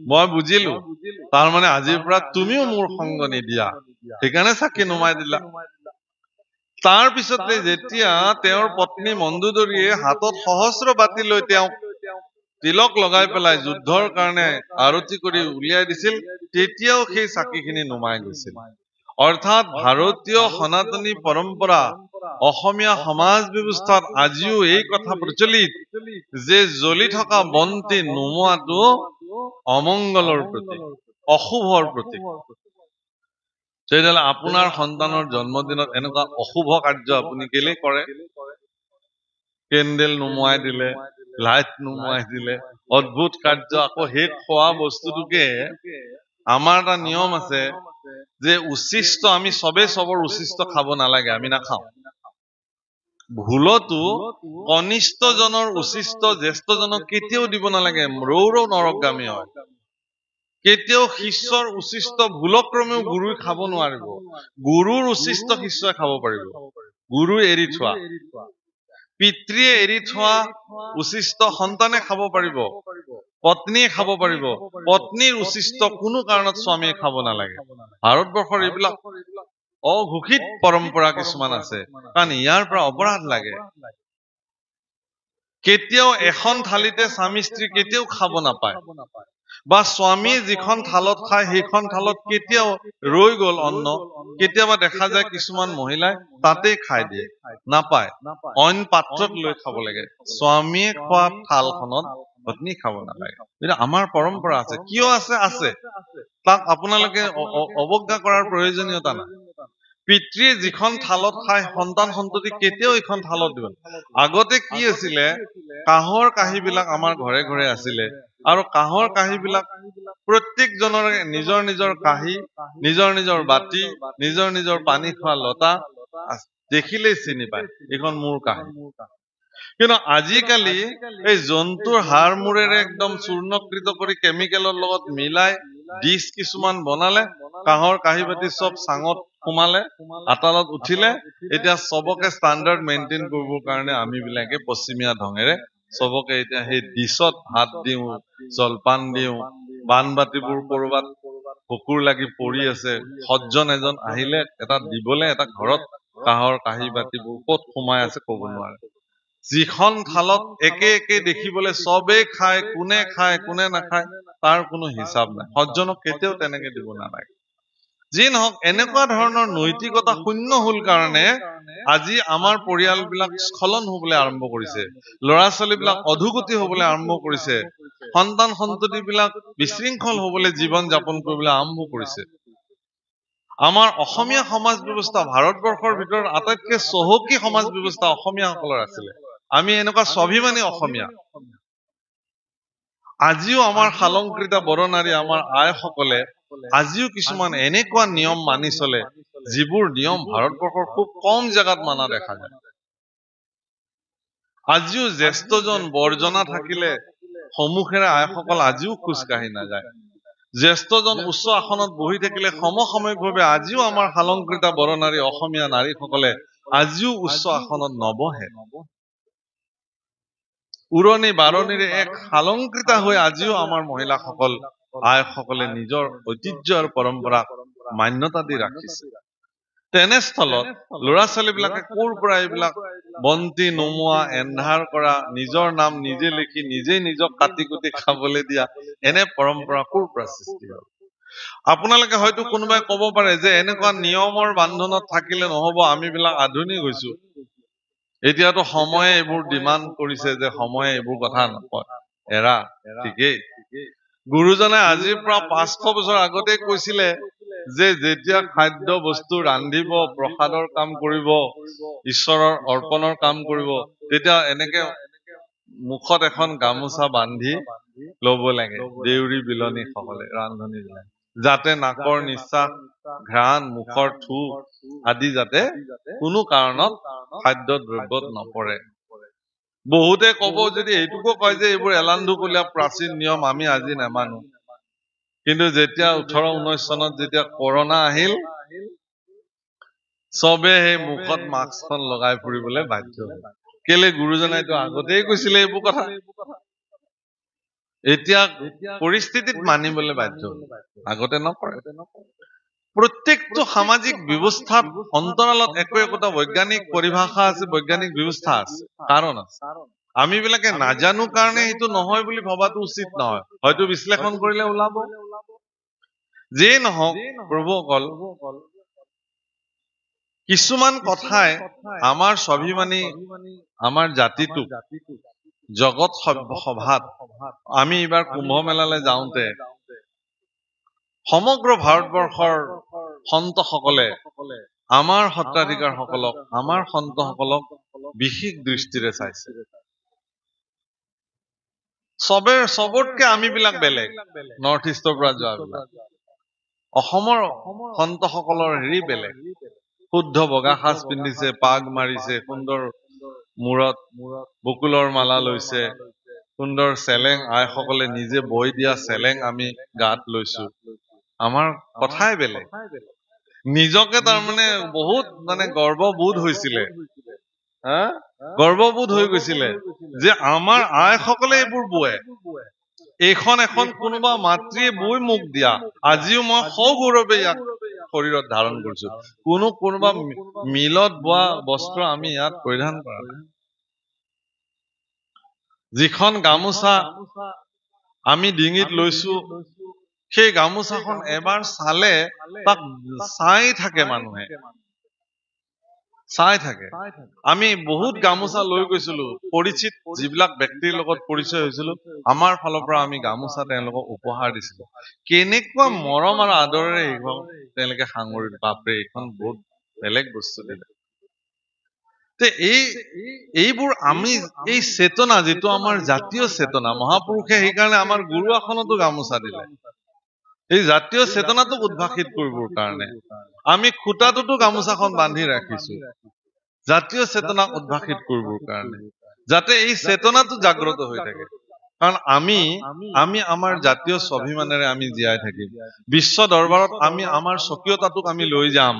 মই বুজিলো, তাৰমানে আজিৰ পৰা তুমিও মোৰ সংগ নিদিয়া, সেইকাৰণে চাকি নুমাই দিলা। তাৰ পিছতে যেতিয়া তেওঁৰ পত্নী মন্দোদৰীয়ে হাতত সহস্ৰ বাতি লৈ তেওঁক তিলক লগাই পেলাই যুদ্ধৰ কাৰণে আৰতি কৰি উলিয়াই দিছিল, তেতিয়াও সেই চাকিখিনি নুমাই গৈছিল। অৰ্থাৎ ভাৰতীয় সনাতনী পৰম্পৰা, অসমীয়া সমাজ ব্যৱস্থাত আজিও এই কথা প্ৰচলিত যে জ্বলি থকা বন্তি নুমুৱাটো অমংগলৰ প্ৰতীক, অশুভৰ প্ৰতীক। তেতিয়াহ'লে আপোনাৰ সন্তানৰ জন্মদিনত এনেকুৱা অশুভ কাৰ্য আপুনি কেলে কৰে? কেণ্ডেল নুমুৱাই দিলে, লাইট নুমুৱাই দিলে, অদ্ভুত কাৰ্য। আকৌ সেই খোৱা বস্তুটোকে আমাৰ এটা নিয়ম আছে যে উচিষ্ট, আমি চবেই চবৰ উচিষ্ট খাব নালাগে, আমি নাখাওঁ। ভুলতো কনিষ্ঠজনৰ উচিষ্ট জ্যেষ্ঠজনক কেতিয়াও দিব নালাগে, ৰৌ নৰকগামী হয়। কেতিয়াও শিষ্যৰ উচিষ্ট ভুলক্ৰমেও গুৰুৱে খাব নোৱাৰিব। গুৰুৰ উচিষ্ট শিষ্যই খাব পাৰিব, গুৰু এৰি থোৱা, পিতৃয়ে এৰি থোৱা উচিষ্ট সন্তানে খাব পাৰিব, পত্নীয়ে খাব পাৰিব, পত্নীৰ উচিষ্ট কোনো কাৰণত স্বামীয়ে খাব নালাগে। ভাৰতবৰ্ষৰ এইবিলাক অঘোষিত পৰম্পৰা কিছুমান আছে, কাৰণ ইয়াৰ পৰা অপৰাধ লাগে। কেতিয়াও এখন থালিতে স্বামী স্ত্ৰী কেতিয়াও খাব নাপায়, বা স্বামীয়ে যিখন থালত খায় সেইখন থালত কেতিয়াও ৰৈ গল অন্ন, কেতিয়াবা দেখা যায় কিছুমান মহিলাই তাতেই খাই দিয়ে, নাপায়, অইন পাত্ৰত লৈ খাব লাগে। স্বামীয়ে খোৱা থালখনত পত্নী খাব নালাগে। কিন্তু আমাৰ পৰম্পৰা আছে, কিয় আছে, তাক আপোনালোকে অৱজ্ঞা কৰাৰ প্ৰয়োজনীয়তা নাই। পিতৃয়ে যিখন থালত খায় সন্তান সন্ততি কেতিয়াও এইখন থালত দিব। আগতে কি আছিলে, কাঁহৰ কাঁহী বিলাক আমাৰ ঘৰে ঘৰে আছিলে, আৰু কাঁহৰ কাঁহী বিলাক প্ৰত্যেকজনৰে নিজৰ নিজৰ কাঁহী, নিজৰ নিজৰ বাতি, নিজৰ নিজৰ পানী খোৱা লতা, দেখিলেই চিনি পায় এইখন মোৰ কাঁহী। কিন্তু আজিকালি এই জন্তুৰ হাড় মূৰেৰে একদম চূৰ্ণকৃত কৰি কেমিকেলৰ লগত মিলাই ডিছ কিছুমান বনালে, কাঁহৰ কাঁহী বাতি চব চাঙত সোমালে, আতালত উঠিলে। এতিয়া চবকে ষ্টাণ্ডাৰ্ড মেইনটেইন কৰিবৰ কাৰণে আমি বিলাকে পশ্চিমীয়া ঢঙেৰে চবকে এতিয়া সেই ডিছত ভাত দিওঁ, জলপান দিওঁ, বানবাতিবোৰ কৰবাত কুকুৰ লাগি পৰি আছে, সজ্জন এজন আহিলে এটা দিবলে, এটা ঘৰত কাঁহৰ কাঁহী বাতিবোৰ ক'ত সোমাই আছে ক'ব নোৱাৰে। যিখন থালত একে একে দেখিবলৈ চবেই খায়, কোনে নাখায় তাৰ কোনো হিচাপ নাই। সজ্জনক কেতিয়াও তেনেকে দিব নালাগে। যি নহওক, এনেকুৱা ধৰণৰ নৈতিকতা শূন্য হল কাৰণে আজি আমাৰ পৰিয়ালবিলাক স্খলন হবলৈ আৰম্ভ কৰিছে, ল'ৰা ছোৱালীবিলাক অধোগতি হবলৈ আৰম্ভ কৰিছে, সন্তান সন্ততি বিলাক বিশৃংখল হবলৈ জীৱন যাপন কৰিবলৈ আৰম্ভ কৰিছে। আমাৰ অসমীয়া সমাজ ব্যৱস্থা ভাৰতবৰ্ষৰ ভিতৰত আটাইতকৈ চহকী সমাজ ব্যৱস্থা অসমীয়াসকলৰ আছিলে। আমি এনেকুৱা স্বাভিমানী অসমীয়া। আজিও আমাৰ শালংকৃত বৰনাৰী আমাৰ আইসকলে আজিও কিছুমান এনেকুৱা নিয়ম মানি চলে, যিবোৰ নিয়ম ভাৰতবৰ্ষৰ খুব কম জেগাত মানা দেখা যায়। আজিও জ্যেষ্ঠজন বৰ্জনা থাকিলে সন্মুখেৰে আইসকল আজিও খোজকাঢ়ি নাযায়। জ্যেষ্ঠজন উচ্চ আসনত বহি থাকিলে সমসাময়িকভাৱে আজিও আমাৰ শালংকৃত বৰনাৰী অসমীয়া নাৰীসকলে আজিও উচ্চ আসনত নবহে। উৰণি বাৰণিৰে এক শালংকৃতা হৈ আজিও আমাৰ মহিলাসকল আইসকলে নিজৰ ঐতিহ্য আৰু পৰম্পৰাক মান্যতা দি ৰাখিছে। তেনেস্থলত ল'ৰা ছোৱালীবিলাকে ক'ৰ পৰা এইবিলাক বন্তি নুমুৱা, এন্ধাৰ কৰা, নিজৰ নাম নিজে লিখি নিজেই নিজক কাটি কুটি খাবলৈ দিয়া, এনে পৰম্পৰা ক'ৰ পৰা সৃষ্টি হ'ল? আপোনালোকে হয়তো কোনোবাই ক'ব পাৰে যে এনেকুৱা নিয়মৰ বান্ধনত থাকিলে নহব, আমিবিলাক আধুনিক হৈছো, এতিয়াতো সময়ে এইবোৰ ডিমাণ্ড কৰিছে যে সময়ে এইবোৰ কথা নকয়, এৰা। ঠিকেই, গুৰুজনে আজিৰ পৰা 500 বছৰ আগতে কৈছিলে যে যেতিয়া খাদ্য বস্তু ৰান্ধিব, প্ৰসাদৰ কাম কৰিব, ঈশ্বৰৰ অৰ্পণৰ কাম কৰিব, তেতিয়া এনেকে মুখত এখন গামোচা বান্ধি লব লাগে দেউৰী বিলনী সকলে ৰান্ধনি বিলাকে, যাতে নাকৰ নিশ্বাস, ঘ্ৰাণ, মুখৰ থু আদি যাতে কোনো কাৰণত খাদ্য দ্ৰব্যত নপৰে। বহুতে কব, যদি এইটোকো কয় যে এইবোৰ এলান্ধুকলীয়া প্ৰাচীন নিয়ম, আমি আজি নামানো। কিন্তু যেতিয়া 18-19 চনত যেতিয়া কৰোণা আহিল, চবে সেই মুখত মাস্কখন লগাই ফুৰিবলৈ বাধ্য হ'ল। কেলে? গুৰুজনাই এইটো আগতেই কৈছিলে এইবোৰ কথা, এতিয়া পৰিস্থিতিত মানিবলৈ বাধ্য হ'ল, আগতে নকৰে। প্ৰত্যেকটো সামাজিক ব্যৱস্থাত অন্তৰালত একোটা বৈজ্ঞানিক পৰিভাষা আছে, বৈজ্ঞানিক ব্যৱস্থা আছে, কাৰণ আছে। আমি বিলাকে নাজানো কাৰণে এইটো নহয় বুলি ভবাটো উচিত নহয়, হয়তো বিশ্লেষণ কৰিলে ওলাব। যেই নহওক প্ৰভুসকল, কিছুমান কথাই আমাৰ স্বাভিমানী, আমাৰ জাতিটোক জগত সভাত, আমি এইবাৰ কুম্ভ মেলালৈ যাওঁতে সমগ্ৰ ভাৰতবৰ্ষৰ সন্তসকলে আমাৰ সত্ৰাধিকাৰ সকলক, আমাৰ সন্তসকলক বিশেষ দৃষ্টিৰে চাইছে। চবতকে আমি বিলাক বেলেগ, নৰ্থ ইষ্টৰ পৰা যোৱা বিলাক। অসমৰ সন্তসকলৰ হেৰি বেলেগ, শুদ্ধ বগা সাজ পিন্ধিছে, পাগ মাৰিছে, সুন্দৰ মূৰত বকুলৰ মালা লৈছে, সুন্দৰ চেলেং, আইসকলে নিজে বৈ দিয়া চেলেং আমি গাত লৈছো। আমাৰ কথাই বেলেগ। নিজকে তাৰমানে বহুত গৰ্ববোধ হৈছিলে, গৰ্ববোধ হৈ গৈছিলে যে আমাৰ আইসকলে এইবোৰ বোৱে। এইখন এখন কোনোবা মাতৃয়ে বৈ মোক দিয়া, আজিও মই সগৌৰৱে ইয়াক শৰীৰত ধাৰণ কৰিছো। কোনোবা মিলত বোৱা বস্ত্ৰ আমি ইয়াত পৰিধান কৰা নাই। যিখন গামোচা আমি ডিঙিত লৈছো, সেই গামোচাখন এবাৰ চালে তাক চাই থাকে, মানুহে চাই থাকে। আমি বহুত গামোচা লৈ গৈছিলো, পৰিচিত যিবিলাক ব্যক্তিৰ লগত পৰিচয় হৈছিলো, আমাৰ ফালৰ পৰা আমি গামোচা তেওঁলোকক উপহাৰ দিছিলো। কেনেকুৱা মৰম আৰু আদৰেৰে এইখন তেওঁলোকে সাঙুৰি, বাপৰে এইখন বহুত বেলেগ বস্তু দিলে। এইবোৰ আমি, এই চেতনা যিটো আমাৰ জাতীয় চেতনা, মহাপুৰুষে সেইকাৰণে আমাৰ গুৰু আসনতো গামোচা দিলে। এই জাতীয় চেতনাটোক উদ্ভাসিত কৰিবৰ কাৰণে আমি খুঁটাটোতো গামোচাখন বান্ধি ৰাখিছো, জাতীয় চেতনাক উদ্ভাসিত কৰিবৰ কাৰণে, যাতে এই চেতনাটো জাগ্ৰত হৈ থাকে। কাৰণ আমি আমাৰ জাতীয় স্বাভিমানেৰে আমি জীয়াই থাকিম, বিশ্ব দৰবাৰত আমি আমাৰ স্বকীয়তাটোক আমি লৈ যাম,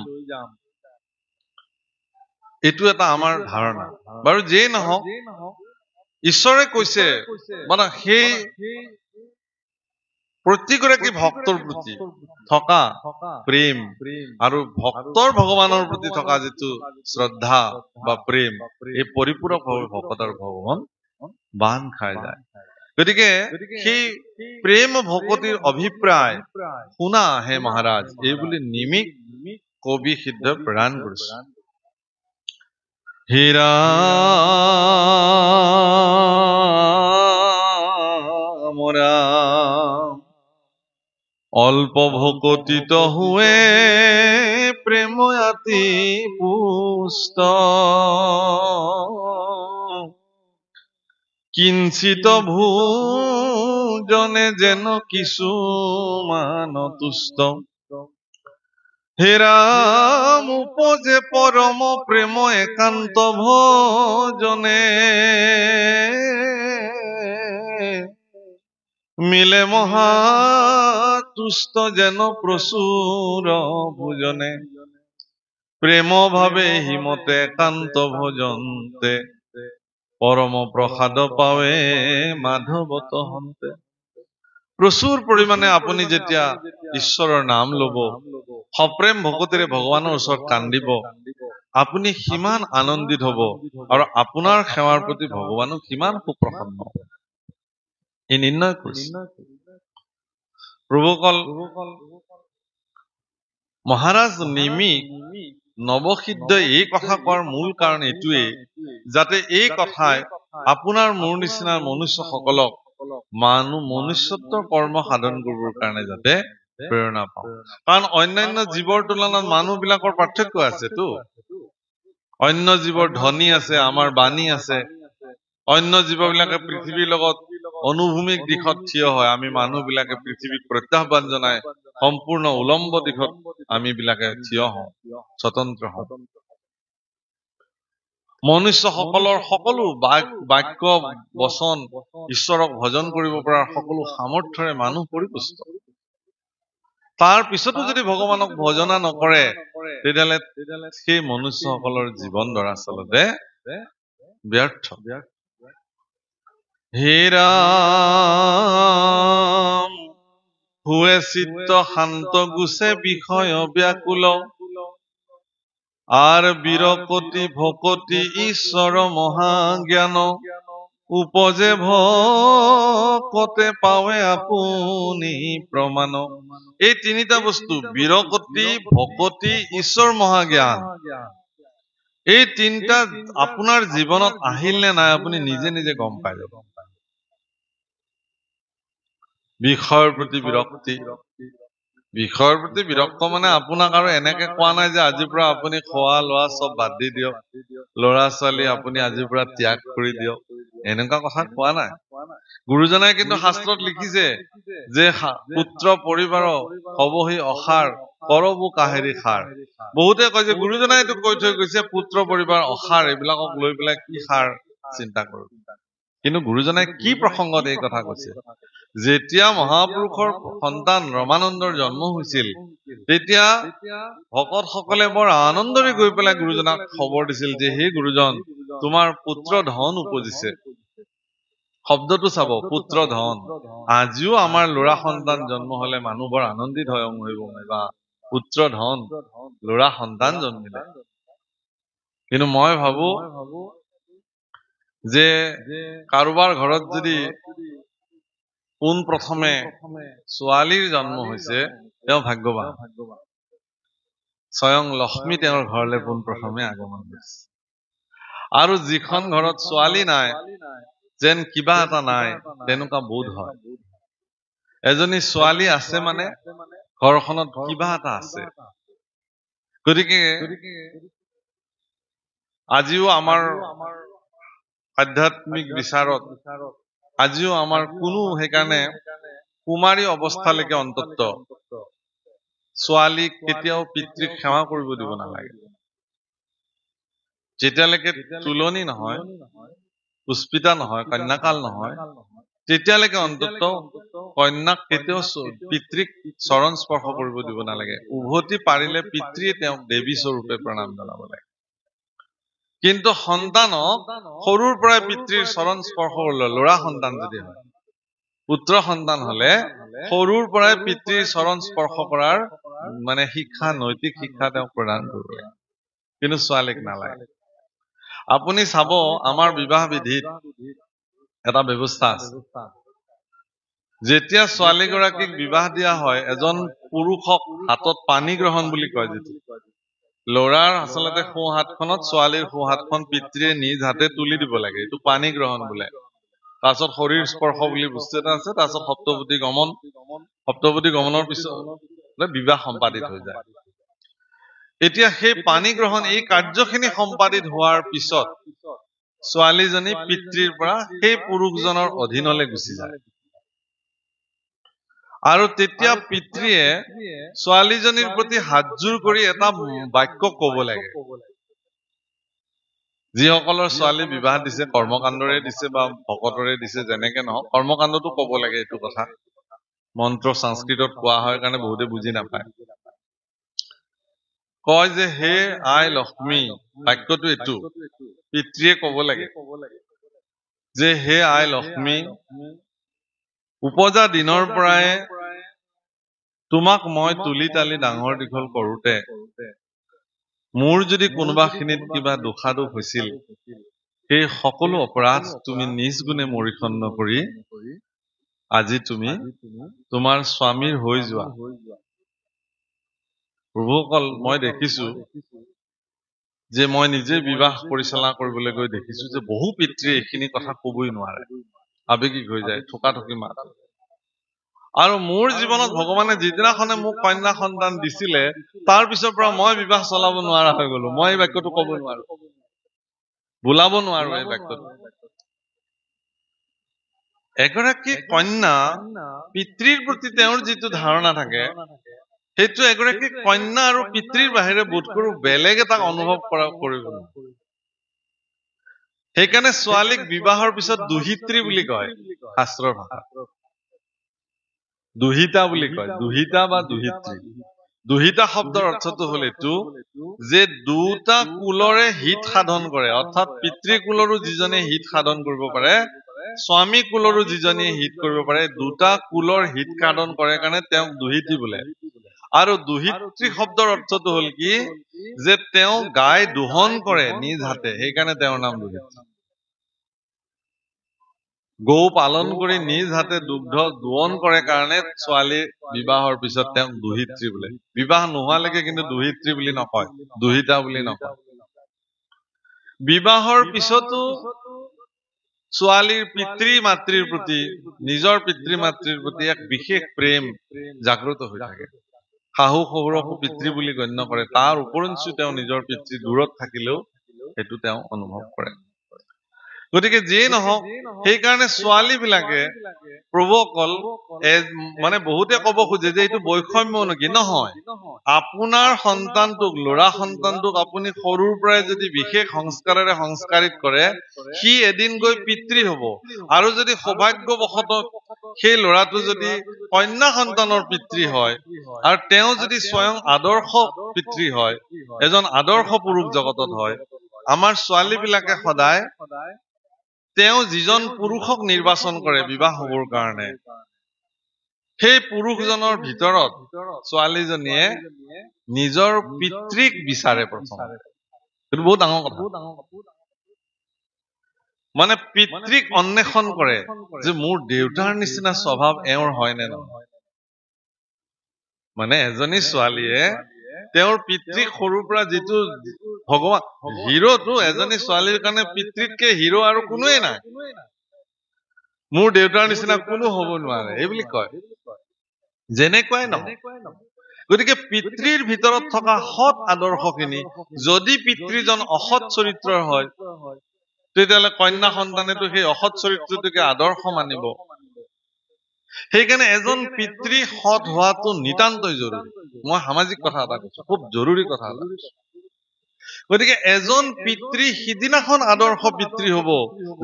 এইটো এটা আমাৰ ধাৰণা। বাৰু যেই নহওক, ঈশ্বৰে কৈছে, সেই প্ৰতিগৰাকী ভক্তৰ প্ৰতি থকা প্ৰেম আৰু ভক্তৰ ভগৱানৰ প্ৰতি থকা যিটো শ্ৰদ্ধা বা প্ৰেম, এই পৰিপূৰকভাৱে ভকত আৰু ভগৱান বান্ধ খাই যায়। গতিকে সেই প্ৰেম ভকতিৰ অভিপ্ৰায় শুনা হে মহাৰাজ, এইবুলি নিমিক কবি সিদ্ধ প্ৰদান কৰিছে। হীৰা মৰা অল্প ভকতিত হুৱে প্ৰেম অতি পুষ্ট, কিঞ্চিত ভোজনে যেন কিছুমান তুষ্ট, হেৰাম উপজে পৰম প্ৰেম একান্ত ভজনে, মিলে মহা তুষ্ট যেন প্ৰচুৰ ভোজনে, প্ৰেম ভাবে হিমতে একান্ত ভজন্তে, পৰম প্ৰসাদ পাৱে মাধৱত হন্তে। প্ৰচুৰ পৰিমাণে আপুনি যেতিয়া ঈশ্বৰৰ নাম লব, সপ্ৰেম ভকতিৰে ভগৱানৰ ওচৰত কান্দিব, আপুনি সিমান আনন্দিত হব আৰু আপোনাৰ সেৱাৰ প্ৰতি ভগৱানো সিমান সুপ্ৰসন্ন হ'ব। ই নিৰ্ণয় কৰিছে প্ৰভুকল। মহাৰাজ নিমিক নৱসিদ্ধ এই কথা কোৱাৰ মূল কাৰণ এইটোৱেই, যাতে এই কথাই আপোনাৰ মোৰ নিচিনা মনুষ্যসকলক মনুষ্যত্বৰ কৰ্ম সাধন কৰিবৰ কাৰণে যাতে প্ৰেৰণা পাওঁ। কাৰণ অন্যান্য জীৱৰ তুলনাত মানুহ বিলাকৰ পাৰ্থক্য আছেতো। অন্য জীৱৰ ধ্বনি আছে, আমাৰ বাণী আছে। অন্য জীৱবিলাকে পৃথিৱীৰ লগত অনুভূমিক দিশত থিয় হয়, আমি মানুহ বিলাকে পৃথিৱীক প্ৰত্যাহ্বান জনাই সম্পূৰ্ণ উলম্ব দিশত আমি বিলাকে থিয় হওঁ, স্বতন্ত্ৰ হওঁ। মনুষ্যসকলৰ সকলো বাক্য বচন ঈশ্বৰক ভজন কৰিব পৰা সকলো সামৰ্থ্যৰে মানুহ পৰিপুষ্ট। তাৰ পিছতো যদি ভগৱানক ভজনা নকৰে, তেতিয়াহ'লে সেই মনুষ্যসকলৰ জীৱন দৰাচলতে ব্যৰ্থ। হে ৰাম হুৱে চিত্ত শান্ত গুছে বিষয় ব্যাকুল, আৰ বিৰকতি ভকতি ঈশ্বৰ মহাজ্ঞান, উপজে ভকতে পাৱে আপুনি প্ৰমাণ। এই তিনিটা বস্তু, বিৰকতি, ভকতি, ঈশ্বৰ মহাজ্ঞান, এই তিনিটা আপোনাৰ জীৱনত আহিল নে নাই আপুনি নিজে নিজে গম পাই যাব। বিষয়ৰ প্ৰতি বিৰক্তি, বিষয়ৰ প্ৰতি বিৰক্ত মানে আপোনাক আৰু এনেকে কোৱা নাই যে আজিৰ পৰা আপুনি খোৱা লোৱা চব বাদ দি দিয়ক, ল'ৰা ছোৱালী আপুনি আজিৰ পৰা ত্যাগ কৰি দিয়ক, এনেকুৱা কথা কোৱা নাই। গুৰুজনাই কিন্তু শাস্ত্ৰত লিখিছে যে পুত্ৰ পৰিবাৰ হবহি অসাৰ, কৰবো কাহেৰি সাৰ। বহুতে কয় যে গুৰুজনাই এইটো কৈ থৈ গৈছে পুত্ৰ পৰিবাৰ অসাৰ, এইবিলাকক লৈ পেলাই কি সাৰ চিন্তা কৰো। কিন্তু গুৰুজনাই কি প্ৰসংগত এই কথা কৈছে? যেতিয়া মহাপুৰুষৰ সন্তান ৰমানন্দৰ জন্ম হৈছিল, তেতিয়া ভকতসকলে বৰ আনন্দৰে গৈ পেলাই গুৰুজনাক খবৰ দিছিল যে হে গুৰুজন, তোমাৰ পুত্ৰ ধন উপজিছে। শব্দটো চাব, পুত্ৰ ধন। আজিও আমাৰ ল'ৰা সন্তান জন্ম হলে মানুহ বৰ আনন্দিত হয়, বা পুত্ৰ ধন, ল'ৰা সন্তান জন্মিলে। কিন্তু মই ভাবো যে কাৰোবাৰ ঘৰত যদি পোন প্ৰথমে ছোৱালীৰ জন্ম হৈছে, তেওঁ ভাগ্যৱান। স্বয়ং লক্ষ্মী তেওঁৰ ঘৰলৈ পোন প্ৰথমে আগমন কৰিছে। আৰু যিখন ঘৰত ছোৱালী নাই, যেন কিবা এটা নাই তেনেকুৱা বোধ হয়। এজনী ছোৱালী আছে মানে ঘৰখনত কিবা এটা আছে। গতিকে আজিও আমাৰ আধ্যাত্মিক বিচাৰত, আজিও আমাৰ কোনো সেইকাৰণে কুমাৰী অৱস্থালৈকে অন্তত ছোৱালীক কেতিয়াও পিতৃক সেৱা কৰিব দিব নালাগে। যেতিয়ালৈকে তুলনি নহয়, পুষ্পিতা নহয়, কন্যাকাল নহয়, তেতিয়ালৈকে অন্তত কন্যাক কেতিয়াও পিতৃক চৰণ স্পৰ্শ কৰিব দিব নালাগে। উভতি পাৰিলে পিতৃয়ে তেওঁক দেৱী স্বৰূপে প্ৰণাম জনাব লাগে। কিন্তু সন্তানক সৰুৰ পৰাই পিতৃৰ চৰণ স্পৰ্শ কৰিলে, ল'ৰা সন্তান যদি হয়, পুত্ৰ সন্তান হলে সৰুৰ পৰাই পিতৃৰ চৰণ স্পৰ্শ কৰাৰ মানে শিক্ষা, নৈতিক শিক্ষা তেওঁক প্ৰদান কৰিব লাগে, কিন্তু ছোৱালীক নালাগে। আপুনি চাব আমাৰ বিবাহ বিধিত এটা ব্যৱস্থা আছে। যেতিয়া ছোৱালীগৰাকীক বিবাহ দিয়া হয়, এজন পুৰুষক হাতত পানী গ্ৰহণ বুলি কয় যিটো, ল'ৰাৰ আচলতে সোঁ হাতখনত ছোৱালীৰ সোঁ হাতখন পিতৃয়ে নিজ হাতে তুলি দিব লাগে, এইটো পানী গ্ৰহণ বোলে। তাৰপিছত শৰীৰ স্পৰ্শ বুলি বস্তু এটা আছে, তাৰপিছত সপ্তপদী গমনৰ পিছত বিবাহ সম্পাদিত হৈ যায়। এতিয়া সেই পানী গ্ৰহণ এই কাৰ্যখিনি সম্পাদিত হোৱাৰ পিছত ছোৱালীজনী পিতৃৰ পৰা সেই পুৰুষজনৰ অধীনলৈ গুচি যায়, আৰু তেতিয়া পিতৃয়ে ছোৱালীজনীৰ প্ৰতি হাতযোৰ কৰি এটা বাক্য কব লাগে। যিসকলৰ ছোৱালী বিবাহ দিছে, কৰ্মকাণ্ডৰে দিছে বা ভকতৰে দিছে, যেনেকে নহওক কৰ্মকাণ্ডটো কব লাগে এইটো কথা। মন্ত্ৰ সংস্কৃতত কোৱা হয় কাৰণে বহুতে বুজি নাপায়। কয় যে হে আই লক্ষ্মী, বাক্যটো এইটো পিতৃয়ে কব লাগে যে হে আই লক্ষ্মী, উপজা দিনৰ পৰাই তোমাক মই তুলি তালি ডাঙৰ দীঘল কৰোতে মোৰ যদি কোনোবাখিনিত কিবা দোষাদোষ হৈছিল, সেই সকলো অপৰাধ তুমি নিজ গুণে মৰিখন্ন কৰি আজি তুমি তোমাৰ স্বামীৰ হৈ যোৱা। প্ৰভুসকল, মই দেখিছো যে মই নিজে বিবাহ পৰিচালনা কৰিবলৈ গৈ দেখিছো যে বহু পিতৃয়ে এইখিনি কথা কবই নোৱাৰে, আৱেগিক হৈ যায়, ঠোকাঠুকি মাত। আৰু মোৰ জীৱনত ভগৱানে যিদিনাখনে মোক কন্যা সন্তান দিছিলে, তাৰ পিছৰ পৰা মই বিবাহ চলাব নোৱাৰা হৈ গলো। মই এই বাক্যটো কব নোৱাৰো, বোলাব নোৱাৰো এই বাক্যটো। এগৰাকী কন্যা পিতৃৰ প্ৰতি তেওঁৰ যিটো ধাৰণা থাকে, সেইটো এগৰাকী কন্যা আৰু পিতৃৰ বাহিৰে বোধ কৰো বেলেগ এটা অনুভৱ কৰিব নোৱাৰে। সেইকাৰণে ছোৱালীক বিবাহৰ পিছত দুহিত্ৰী বুলি কয় শাস্ত্ৰৰ ভাষাত। দুহিতা বুলি কয়, দুহিতা বা দুহিত্ৰী। দুহিতা শব্দৰ অৰ্থটো হল এইটো যে দুটা কুলৰে হিত সাধন কৰে, অৰ্থাৎ পিতৃকুলৰো যিজনে হিত সাধন কৰিব পাৰে, স্বামী কুলৰো যিজনীয়ে হিত কৰিব পাৰে, দুটা কুলৰ হিত সাধন কৰে কাৰণে তেওঁক দুহিত্ৰী বোলে। আৰু দুহিত্ৰী শব্দৰ অৰ্থটো হল কি যে তেওঁ গাই দোহন কৰে নিজ হাতে, সেইকাৰণে তেওঁৰ নাম দুহিত্ৰী। গৌ পালন কৰি নিজ হাতে দুগ্ধ দোহন কৰে কাৰণে ছোৱালী বিবাহৰ পিছত তেওঁক দুহিত্ৰী বোলে। বিবাহ নোহোৱালৈকে কিন্তু দুহিত্ৰী বুলি নকয়, দুহিতা বুলি নকয়। বিবাহৰ পিছতো ছোৱালীৰ পিতৃ মাতৃৰ প্ৰতি, নিজৰ পিতৃ মাতৃৰ প্ৰতি এক বিশেষ প্ৰেম জাগ্ৰত হৈ থাকে। শাহু শহুৰকো পিতৃ বুলি গণ্য কৰে, তাৰ উপৰঞ্চি তেওঁ নিজৰ পিতৃ দূৰত থাকিলেও সেইটো তেওঁ অনুভৱ কৰে। গতিকে যিয়ে নহওক, সেইকাৰণে ছোৱালী বিলাকে প্ৰভুসকল মানে বহুতে কব খোজে যে এইটো বৈষম্য নেকি? নহয়, আপোনাৰ সন্তানটোক, ল'ৰা সন্তানটোক আপুনি সৰুৰ পৰাই যদি বিশেষ সংস্কাৰেৰে সংস্কাৰিত কৰে, সি এদিন গৈ পিতৃ হব। আৰু যদি সৌভাগ্যবশতঃ সেই ল'ৰাটো যদি কন্যা সন্তানৰ পিতৃ হয়, আৰু তেওঁ যদি স্বয়ং আদৰ্শ পিতৃ হয়, এজন আদৰ্শ পুৰুষ জগতত হয়, আমাৰ ছোৱালী বিলাকে সদায় তেওঁ যিজন পুৰুষক নিৰ্বাচন কৰে বিবাহ হবৰ কাৰণে, সেই পুৰুষজনৰ ভিতৰত ছোৱালীজনীয়ে নিজৰ পিতৃক বিচাৰে প্ৰথম। সেইটো বহুত ডাঙৰ কথা। মানে পিতৃক অন্বেষণ কৰে যে মোৰ দেউতাৰ নিচিনা স্বভাৱ এওঁৰ হয় নে নহয়। মানে এজনী ছোৱালীয়ে তেওঁৰ পিতৃক সৰুৰ পৰা যিটো ভগৱান হিৰোটো, এজনী ছোৱালীৰ কাৰণে পিতৃতকে হিৰো আৰু কোনোৱে নাই। মোৰ দেউতাৰ নিচিনা কোনো হব নোৱাৰে এই বুলি কয়, যেনেকুৱাই নহয়। গতিকে পিতৃৰ ভিতৰত থকা সৎ আদৰ্শখিনি, যদি পিতৃজন অসৎ চৰিত্ৰৰ হয়, তেতিয়াহ'লে কন্যা সন্তানেতো সেই অসৎ চৰিত্ৰটোকে আদৰ্শ মানিব। সেইকাৰণে এজন পিতৃ সৎ হোৱাটো নিতান্তই জৰুৰী। মই সামাজিক কথা এটা কৈছো, খুব জৰুৰী কথা এটা। গতিকে এজন পিতৃ সিদিনাখন আদৰ্শ পিতৃ হব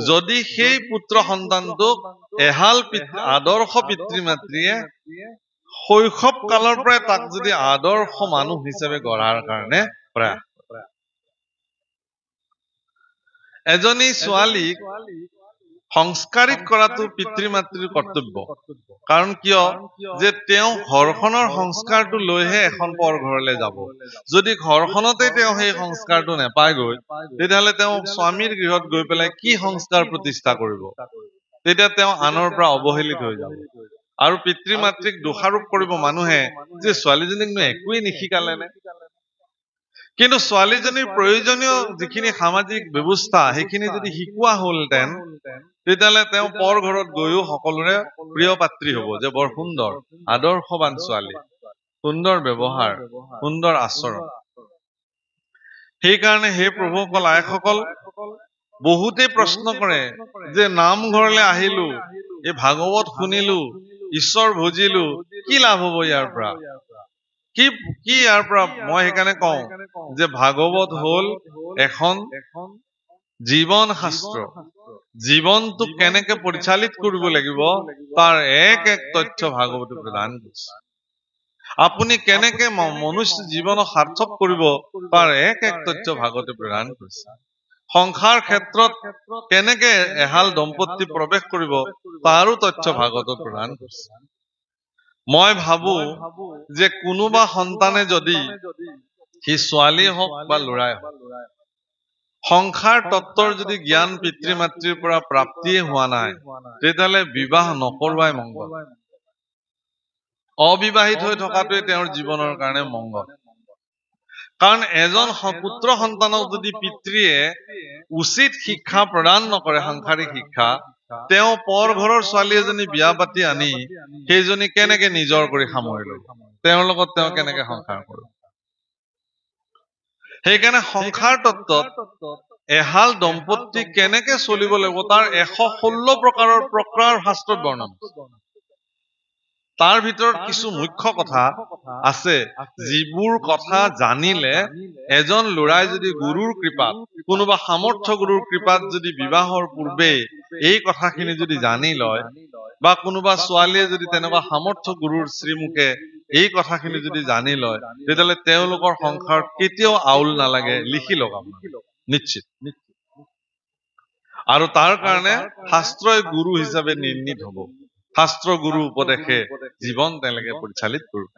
যদি সেই পুত্ৰ সন্তানটোক এহাল আদৰ্শ পিতৃ মাতৃয়ে শৈশৱ কালৰ পৰাই তাক যদি আদৰ্শ মানুহ হিচাপে গঢ়াৰ কাৰণে প্ৰয়াস কৰে। এজনী ছোৱালীক সংস্কাৰিত কৰাটো পিতৃ মাতৃৰ কৰ্তব্য কাৰণ কিয় যে তেওঁ ঘৰখনৰ সংস্কাৰটো লৈহে এখন পৰ ঘৰলৈ যাব যদি ঘৰখনতে তেওঁ সেই সংস্কাৰটো নেপায়গৈ তেতিয়াহ'লে তেওঁ স্বামীৰ গৃহত গৈ পেলাই কি সংস্কাৰ প্ৰতিষ্ঠা কৰিব তেতিয়া তেওঁ আনৰ পৰা অৱহেলিত হৈ যাব আৰু পিতৃ মাতৃক দোষাৰোপ কৰিব মানুহে যে ছোৱালীজনীকনো একোৱেই নিশিকালেনে কিন্তু ছোৱালীজনীৰ প্ৰয়োজনীয় যিখিনি সামাজিক ব্যৱস্থা সেইখিনি যদি শিকোৱা হ'লহেঁতেন তেতিয়াহ'লে তেওঁ পৰ ঘৰত গৈও সকলোৰে প্ৰিয় পাত্ৰী হ'ব যে বৰ সুন্দৰ আদৰ্শৱান ছোৱালী সুন্দৰ ব্যৱহাৰ সুন্দৰ আচৰণ সেইকাৰণে হে প্ৰভুসকল আইসকল বহুতে প্ৰশ্ন কৰে যে নামঘৰলৈ আহিলো এই ভাগৱত শুনিলো ঈশ্বৰ ভজিলো কি লাভ হ'ব ইয়াৰ পৰা কি ইয়াৰ পৰা মই সেইকাৰণে কওঁ যে ভাগৱত হ'ল এখন জীৱন শাস্ত্ৰ জীৱনটো কেনেকে পৰিচালিত কৰিব লাগিব তাৰ এক তথ্য ভাগৱতে প্ৰদান কৰিছে আপুনি কেনেকে মনুষ্য জীৱনক সাৰ্থক কৰিব তাৰ এক তথ্য ভাগৱতে প্ৰদান কৰিছে সংসাৰ ক্ষেত্ৰত কেনেকে এহাল দম্পতি প্ৰৱেশ কৰিব তাৰো তথ্য ভাগৱতত প্ৰদান কৰিছে মই ভাবো যে কোনোবা সন্তানে যদি সি ছোৱালী হওক বা ল'ৰাই হওক সংসাৰ তত্ত্বৰ যদি জ্ঞান পিতৃ মাতৃৰ পৰা প্ৰাপ্তিয়ে হোৱা নাই তেতিয়াহ'লে বিবাহ নকৰোৱাই মংগল অবিবাহিত হৈ থকাটোৱে তেওঁৰ জীৱনৰ কাৰণে মংগল কাৰণ এজন পুত্ৰ সন্তানক যদি পিতৃয়ে উচিত শিক্ষা প্ৰদান নকৰে সাংসাৰিক শিক্ষা তেওঁ পৰ ঘৰৰ ছোৱালী এজনী বিয়া পাতি আনি সেইজনী কেনেকে নিজৰ কৰি সামৰি ল'ব তেওঁৰ লগত তেওঁ কেনেকে সংসাৰ কৰিব সেইকাৰণে সংসাৰ তত্ত্বত এহাল দম্পতি কেনেকে চলিব লাগিব তাৰ 116 প্ৰকাৰৰ প্ৰকাৰ শাস্ত্ৰত বৰ্ণনা তাৰ ভিতৰত কিছু মুখ্য কথা আছে যিবোৰ কথা জানিলে এজন ল'ৰাই যদি গুৰুৰ কৃপাত কোনোবা সামৰ্থ্য গুৰুৰ কৃপাত যদি বিবাহৰ পূৰ্বে এই কথাখিনি যদি জানি লয় বা কোনোবা ছোৱালীয়ে যদি তেনেকুৱা সামৰ্থ্য গুৰুৰ শ্ৰীমুখে এই কথাখিনি যদি জানি লয় তেতিয়াহ'লে তেওঁলোকৰ সংসাৰত কেতিয়াও আউল নালাগে লিখি লগাম নিশ্চিত আৰু তাৰ কাৰণে শাস্ত্ৰই গুৰু হিচাপে নিৰ্ণীত হ'ব শাস্ত্ৰ গুৰু উপদেশে জীৱন তেওঁলোকে পৰিচালিত কৰিব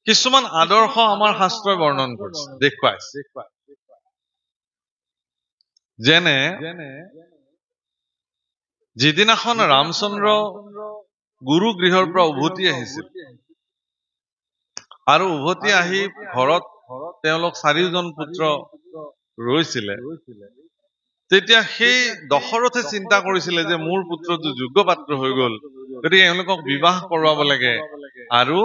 কিছুমান আদৰ্শ আমাৰ শাস্ত্ৰই বৰ্ণন কৰিছে দেখুৱাইছে যেনে যিদিনাখন ৰামচন্দ্ৰ গুৰু গৃহৰ পৰা উভতি আহিছিল আৰু উভতি আহি ঘৰত তেওঁলোক 4জন পুত্ৰ ৰৈছিলে তেতিয়া সেই দশৰথে চিন্তা কৰিছিলে যে মোৰ পুত্ৰটো যোগ্য পাত্ৰ হৈ গ'ল গতিকে এওঁলোকক বিবাহ কৰোৱাব লাগে আৰু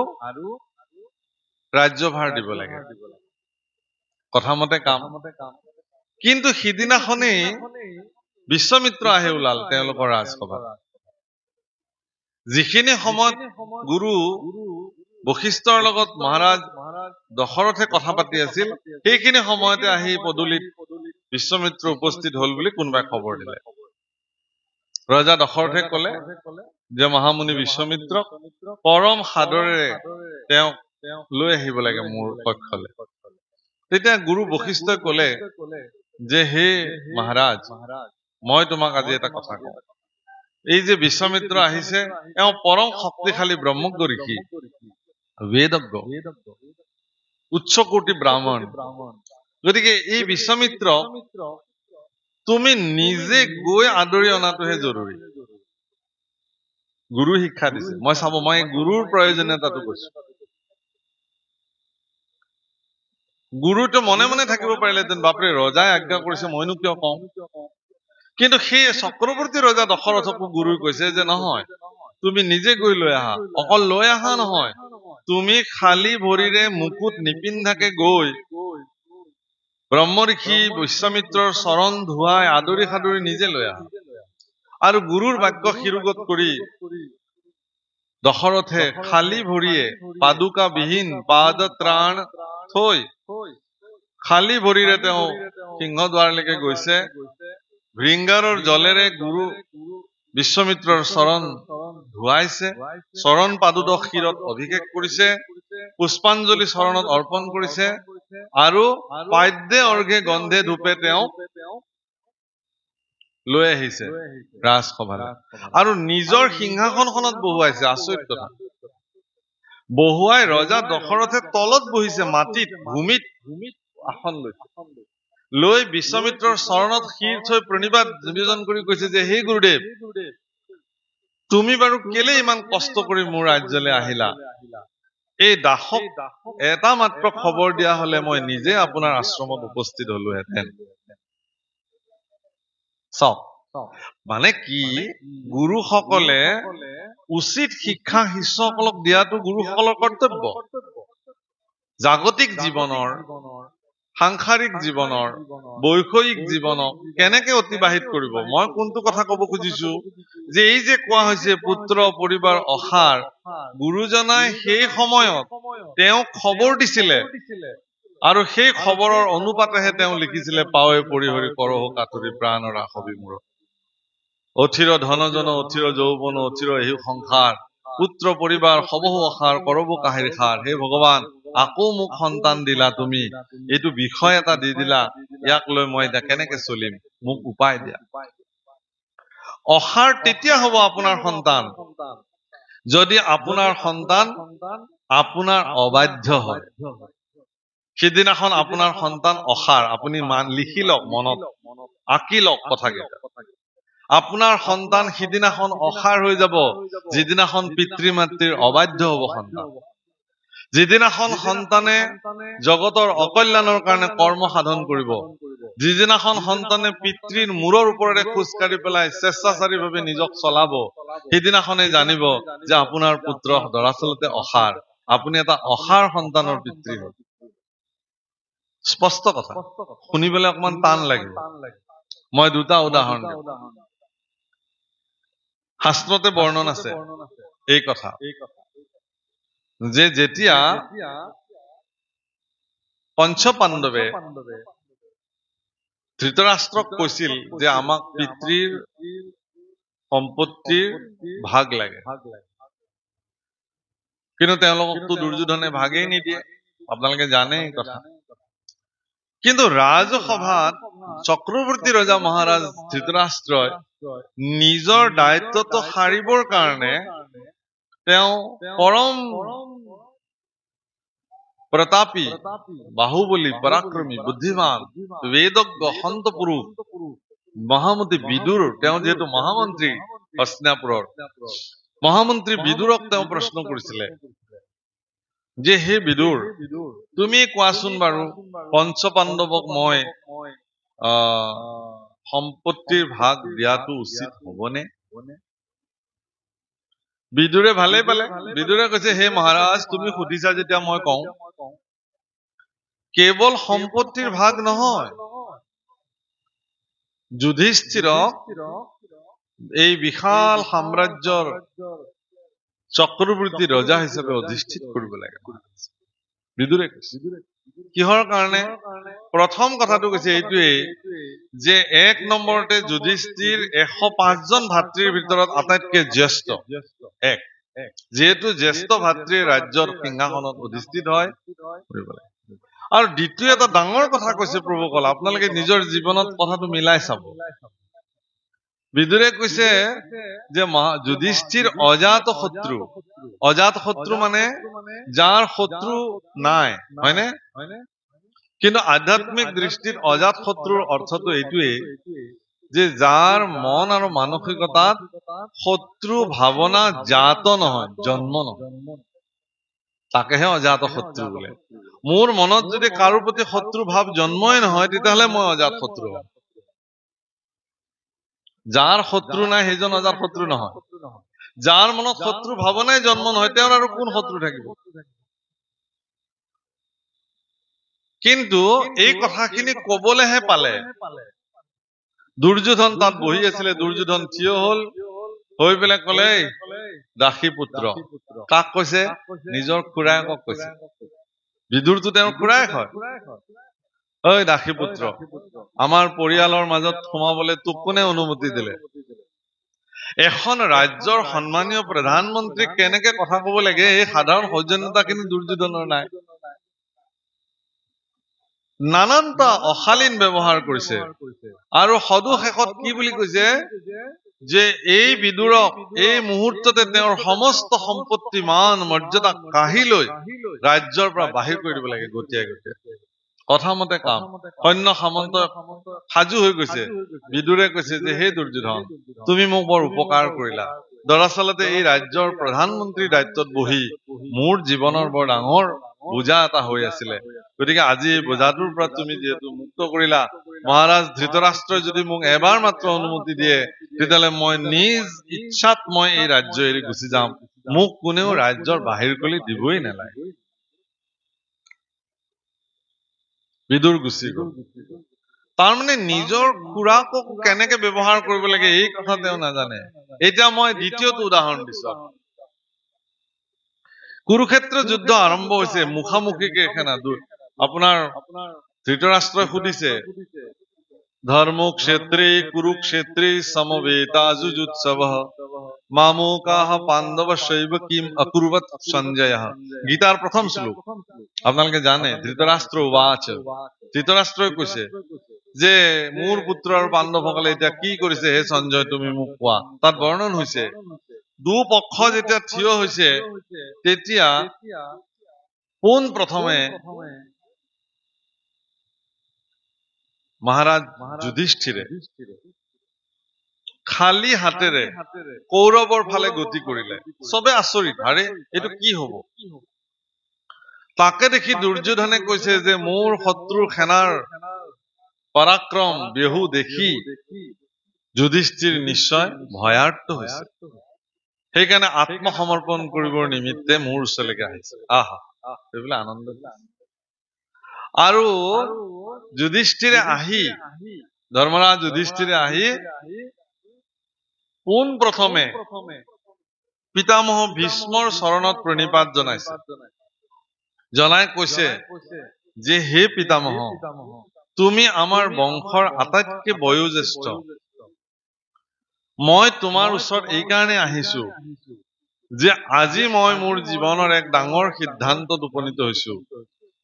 ৰাজ্যভাৰ দিব লাগে কথামতে কাম কিন্তু সিদিনাখনেই বিশ্বমিত্ৰ আহি ওলাল তেওঁলোকৰ ৰাজসভাত যিখিনি সময়ত গুৰু বশিষ্ঠৰ লগত মহাৰাজ দশৰথে কথা পাতি আছিল সেইখিনি সময়তে আহি পদূলিত বিশ্বমিত্ৰ উপস্থিত হল বুলি কোনোবাই খবৰ দিলে ৰজা দশৰথে ক'লে যে মহামুনি বিশ্বমিত্ৰক পৰম সাদৰেৰে তেওঁক লৈ আহিব লাগে মোৰ কক্ষলৈ তেতিয়া গুৰু বশিষ্ঠই ক'লে যে হে মহাৰাজ মই তোমাক আজি এটা কথা কওঁ এই যে বিশ্বমিত্ৰ আহিছে এওঁ পৰম শক্তিশালী ব্ৰহ্মজ্ঞ ঋষি বেদজ্ঞ উচ্চ কোটি ব্ৰাহ্মণ গতিকে এই বিশ্বমিত্ৰ তুমি নিজে গৈ আদৰি অনাটোহে জৰুৰী গুৰু শিক্ষা দিছে মই গুৰুৰ প্ৰয়োজনীয়তাটো কৈছো গুৰুটো মনে মনে থাকিব পাৰিলেহেঁতেন বাপৰে ৰজাই আজ্ঞা কৰিছে মইনো কিয় কওঁ কিন্তু সেই চক্ৰৱৰ্তী ৰজা দশৰথকো গুৰুই কৈছে যে নহয় তুমি নিজে গৈ লৈ আহা অকল লৈ আহা নহয় তুমি খালী ভৰিৰে মুকুট নিপিন্ধাকে গৈ ব্ৰহ্ম ঋষি বিশ্বমিত্ৰৰ চৰণ ধুৱাই আদৰি সাদৰি নিজে লৈ আহা আৰু গুৰুৰ বাক্য শিৰোগত কৰি দশৰথে খালী ভৰিয়ে পাদুকা বিহীন পাদ ত্ৰাণ থৈ খালী ভৰিৰে তেওঁ সিংহদ্বাৰলৈকে গৈছে ভৃংগাৰৰ জলেৰে গুৰু বিশ্বমিত্ৰৰ চৰণ ধুৱাইছে চৰণ পাদুদক শিৰত অভিষেক কৰিছে পুষ্পাঞ্জলি চৰণত অৰ্পণ কৰিছে আৰু পাদ্যে অৰ্ঘে গন্ধে ধূপে তেওঁ লৈ আহিছে ৰাজসভালৈ আৰু নিজৰ সিংহাসনখনত বহুৱাইছে। আচৰিত কথা। বহুৱাই ৰজা দশৰথে তলত বহিছে, মাটিত ভূমিত আসন লৈছে। লৈ বিশ্বমিত্ৰৰ চৰণত শিৰ থৈ প্ৰণিপাত নিবেদন কৰি কৈছে যে হে গুৰুদেৱ, তুমি বাৰু কেলে ইমান কষ্ট কৰি মোৰ ৰাজ্যলৈ আহিলা? এই দাসক এটা মাত্ৰ খবৰ দিয়া হলে মই নিজে আপোনাৰ আশ্ৰমত উপস্থিত হলোহেঁতেন। চাওক, মানে কি, গুৰুসকলে উচিত শিক্ষা শিষ্যসকলক দিয়াটো গুৰুসকলৰ কৰ্তব্য। জাগতিক জীৱনৰ, সাংসাৰিক জীৱনৰ, বৈষয়িক জীৱনক কেনেকে অতিবাহিত কৰিব। মই কোনটো কথা কব খুজিছো যে এই যে কোৱা হৈছে পুত্ৰ পৰিবাৰ অসাৰ, গুৰুজনাই সেই সময়ত তেওঁক খবৰ দিছিলে আৰু সেই খবৰৰ অনুপাতেহে তেওঁ লিখিছিলে পাৱে পৰিহৰি কৰহ কাতৰি প্ৰাণ ৰাখবি মূৰ। অথিৰ ধনজন অথিৰ যৌৱন অথিৰ এহু সংসাৰ, পুত্ৰ পৰিবাৰ সবহু অসাৰ কৰব কাহিৰ সাৰ। হে ভগৱান, আকৌ মোক সন্তান দিলা তুমি, এইটো বিষয় এটা দি দিলা, ইয়াক লৈ মই এতিয়া কেনেকে চলিম, মোক উপায় দিয়া। অসাৰ তেতিয়া হব আপোনাৰ সন্তান যদি আপোনাৰ সন্তান আপোনাৰ অবাধ্য হয়। সিদিনাখন আপোনাৰ সন্তান অসাৰ, আপুনি লিখি লওক, মনত আঁকি লওক কথাকেইটা। আপোনাৰ সন্তান সিদিনাখন অসাৰ হৈ যাব যিদিনাখন পিতৃ মাতৃৰ অবাধ্য হব সন্তান। যিদিনাখন সন্তানে জগতৰ অকল্যাণৰ কাৰণে কৰ্ম সাধন কৰিব, যিদিনাখন সন্তানে পিতৃৰ মূৰৰ ওপৰেৰে খোজকাঢ়ি পেলাই স্বেচ্ছাচাৰীভাৱে নিজক চলাব, সিদিনাখনে জানিব যে আপোনাৰ পুত্ৰ দৰাচলতে অসাৰ, আপুনি এটা অসাৰ সন্তানৰ পিতৃ হ'ল। স্পষ্ট কথা, শুনিবলৈ অকমান টান লাগিব। মই দুটা উদাহৰণ দিম। শাস্ত্ৰতে বৰ্ণন আছে এই কথা যে যেতিয়া পঞ্চপাণ্ডৱে ধৃতৰাষ্ট্ৰক কৈছিল যে আমাক পিতৃৰ সম্পত্তিৰ ভাগ লাগে, কিন্তু তেওঁলোককতো দুৰ্যোধনে ভাগেই নিদিয়ে, আপোনালোকে জানে এই কথা। কিন্তু ৰাজসভাত চক্ৰৱৰ্তী ৰজা মহাৰাজ ধৃতৰাষ্ট্ৰই নিজৰ দায়িত্বটো সাৰিবৰ কাৰণে তেওঁ পৰম প্ৰতাপী, বাহুবলী, পৰাক্ৰমী, বুদ্ধিমান, বেদজ্ঞ, সন্ত পুৰুষ মহামন্ত্ৰী বিদুৰ, তেওঁ যিহেতু মহামন্ত্ৰী হস্তিনাপুৰৰ মহামন্ত্ৰী বিদুৰক তেওঁ প্ৰশ্ন কৰিছিলে যে হে বিদুৰ, তুমি কোৱাচোন বাৰু, পঞ্চপাণ্ডৱক মই সম্পত্তিৰ ভাগ দিয়াটো উচিত হবনে? বিদুৰে ভালেই পালে। বিদুৰে কৈছে হে মহাৰাজ, তুমি সুধিছা যেতিয়া মই কওঁ, কেৱল সম্পত্তিৰ ভাগ নহয়, যুধিষ্ঠিৰক এই বিশাল সাম্ৰাজ্যৰ চক্ৰৱৰ্তী ৰজা হিচাপে অধিষ্ঠিত কৰিব লাগে। বিদুৰে কৈছে কিহৰ কাৰণে? প্ৰথম কথাটো কৈছে এইটোৱেই যে এক নম্বৰতে যুধিষ্ঠিৰ 105 জন ভাতৃৰ ভিতৰত আটাইতকৈ জ্যেষ্ঠ, এক, যিহেতু জ্যেষ্ঠ ভাতৃ ৰাজ্যৰ সিংহাসনত অধিষ্ঠিত হয়। আৰু দ্বিতীয় এটা ডাঙৰ কথা কৈছে প্ৰভুসকল, আপোনালোকে নিজৰ জীৱনত কথাটো মিলাই চাব। বিদুৰে কৈছে যে যুধিষ্ঠিৰ অজাত শত্ৰু। অজাত শত্ৰু মানে যাৰ শত্ৰু নাই, হয়নে? কিন্তু আধ্যাত্মিক দৃষ্টিত অজাত শত্ৰুৰ অৰ্থটো এইটোৱেই যে যাৰ মন আৰু মানসিকতাত শত্ৰু ভাৱনা জাত নহয়, জন্ম নহয়, তাকেহে অজাত শত্ৰু বোলে। মোৰ মনত যদি কাৰো প্ৰতি শত্ৰু ভাৱ জন্মই নহয়, তেতিয়াহলে মই অজাত শত্ৰু হম। যাৰ শত্ৰু নাই সেইজন অজাত শত্ৰু নহয়। যাৰ মনত শত্ৰু ভাৱনাই জন্ম নহয়, তেওঁৰ আৰু কোন শত্ৰু থাকিব? কিন্তু এই কথাখিনি কবলেহে পালে। দুৰ্যোধন তাত বহি আছিলে, দুৰ্যোধন থিয় হল, হৈ পেলাই কলে দাসী পুত্ৰ। কাক কৈছে? নিজৰ খুৰায়েকক কৈছে। বিদুৰটো তেওঁৰ খুৰায়েক হয়। ঐ দাসী পুত্ৰ, আমাৰ পৰিয়ালৰ মাজত সোমাবলৈ তোক কোনে অনুমতি দিলে? এখন ৰাজ্যৰ সন্মানীয় প্ৰধানমন্ত্ৰীক কেনেকে কথা কব লাগে, এই সাধাৰণ সৌজন্যতাখিনি দুৰ্যোধনৰ নাই। নানানটা অশালীন ব্যৱহাৰ কৰিছে আৰু সদু শেষত কি বুলি কৈছে যে এই বিদুৰক এই মুহূৰ্ততে তেওঁৰ সমস্ত সম্পত্তি মান মৰ্যাদা কাঢ়ি লৈ ৰাজ্যৰ পৰা বাহিৰ কৰি দিব লাগে গতিয়াই গতিয়াই কথা মতে কাম সৈন্য সামন্ত সাজু হৈ গৈছে বিদুৰে কৈছে যে হে দুৰ্যোধন তুমি মোক বৰ উপকাৰ কৰিলা দৰাচলতে এই ৰাজ্যৰ প্ৰধানমন্ত্ৰীৰ দায়িত্বত বহি মোৰ জীৱনৰ বৰ ডাঙৰ বোজা এটা হৈ আছিলে গতিকে আজি এই বোজাটোৰ পৰা তুমি যিহেতু মুক্ত কৰিলা মহাৰাজ ধৃতৰাষ্ট্ৰই যদি মোক এবাৰ মাত্ৰ অনুমতি দিয়ে তেতিয়াহ'লে মই নিজ ইচ্ছাত মই এই ৰাজ্য এৰি গুচি যাম মোক কোনেও ৰাজ্যৰ বাহিৰ কৰি দিবই নালাগে বিদুৰ গুচি গ'ল তাৰমানে নিজৰ খুৰাকক কেনেকে ব্যৱহাৰ কৰিব লাগে এই কথা তেওঁ নাজানে এতিয়া মই দ্বিতীয়টো উদাহৰণ দিছো কুৰুক্ষেত্ৰ যুদ্ধ আৰম্ভ হৈছে মুখামুখিকে সেনা আপোনাৰ ধৃতৰাষ্ট্ৰই সুধিছে ধৰ্ম ক্ষেত্ৰে কুৰুক্ষেত্ৰে সমবেতা যুযুৎসৱঃ মামোকাহ পাণ্ডৱ শৈব কিম অকুৰ্বত সঞ্জয় গীতাৰ প্ৰথম শ্লোক আপোনালোকে জানে ধৃতৰাষ্ট্ৰ উবাচ ধৃতৰাষ্ট্ৰই কৈছে যে মোৰ পুত্ৰ আৰু পাণ্ডৱসকলে এতিয়া কি কৰিছে হে সঞ্জয় তুমি মোক কোৱা তাত বৰ্ণন হৈছে দুপক্ষ যেতিয়া থিয় হৈছে তেতিয়া পোন প্ৰথমে মহাৰাজ যুধিষ্ঠিৰে খালী হাতেৰে কৌৰৱৰ ফালে গতি কৰিলে চবে আচৰিত আৰে এইটো কি হব তাকে দেখি দুৰ্যোধনে কৈছে যে মোৰ শত্ৰুৰ সেনাৰ পৰাক্ৰম বেহু দেখি যুধিষ্ঠিৰ নিশ্চয় ভয়াৰ্ত হৈছে সেইকাৰণে আত্মসমৰ্পণ কৰিবৰ নিমিত্তে মোৰ ওচৰলৈকে আহিছে আহা এইবিলাক আনন্দ আৰু যুধিষ্ঠিৰে আহি ধৰ্মৰাজ যুধিষ্ঠিৰে আহি পোন প্ৰথমে পিতামহ ভীষ্মৰ চৰণত প্ৰণিপাত জনাইছে জনাই কৈছে যে হে পিতামহ তুমি আমাৰ বংশৰ আটাইতকৈ বয়োজ্যেষ্ঠ মই তোমাৰ ওচৰত এই কাৰণে আহিছো যে আজি মই মোৰ জীৱনৰ এক ডাঙৰ সিদ্ধান্তত উপনীত হৈছো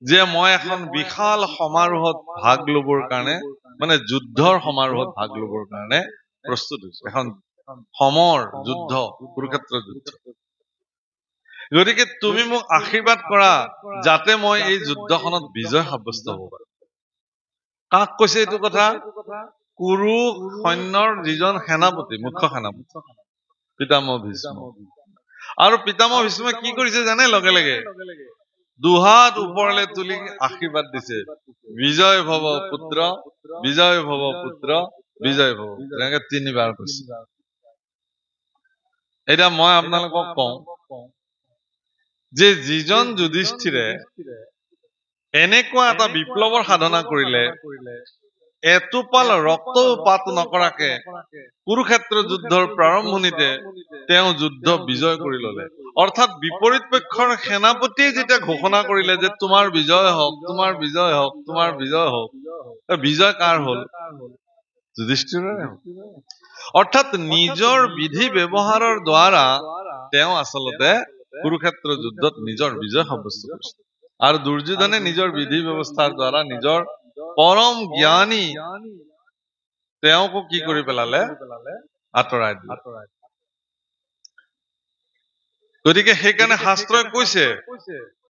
যে মই এখন বিশাল সমাৰোহত ভাগ লবৰ কাৰণে মানে যুদ্ধৰ সমাৰোহত ভাগ লবৰ কাৰণে প্ৰস্তুত হৈছো এখন সমৰ যুদ্ধ কুৰুক্ষেত্ৰ যুদ্ধ গতিকে তুমি মোক আশীৰ্বাদ কৰা যাতে মই এই যুদ্ধখনত বিজয় সাব্যস্ত হ'ব পাৰো কাক কৈছে এইটো কথা কুৰু সৈন্যৰ যিজন সেনাপতি মুখ্য সেনাপতি পিতামহ ভীষ্ম আৰু পিতামহ ভীষ্মই কি কৰিছে জানে লগে লগে দুহাত ওপৰলৈ তুলি আশীৰ্বাদ দিছে বিজয় ভৱ পুত্ৰ বিজয় ভৱ পুত্ৰ বিজয় ভৱ এনেকে তিনিবাৰ কৈছে এতিয়া মই আপোনালোকক কওঁ যে যিজন যুধিষ্ঠিৰে এনেকুৱা এটা বিপ্লৱৰ সাধনা কৰিলে এটোপাল ৰক্তপাত নকৰাকে কুৰুক্ষেত্ৰ যুদ্ধৰ প্ৰাৰম্ভণিতে তেওঁ যুদ্ধ বিজয় কৰি ললে অৰ্থাৎ বিপৰীত পক্ষৰ সেনাপতিয়ে যেতিয়া ঘোষণা কৰিলে যে তোমাৰ বিজয় হওক তোমাৰ বিজয় হওক তোমাৰ বিজয় হওক বিজয় কাৰ হল যুধিষ্ঠিৰৰে অৰ্থাৎ নিজৰ বিধি ব্যৱহাৰৰ দ্বাৰা তেওঁ আচলতে কুৰুক্ষেত্ৰ যুদ্ধত নিজৰ বিজয় সাব্যস্ত কৰিছে আৰু দুৰ্যোধনে নিজৰ বিধি ব্যৱস্থাৰ দ্বাৰা নিজৰ পৰম জ্ঞানী তেওঁকো কি কৰি পেলালে আঁতৰাই দিলে গতিকে সেইকাৰণে শাস্ত্ৰই কৈছে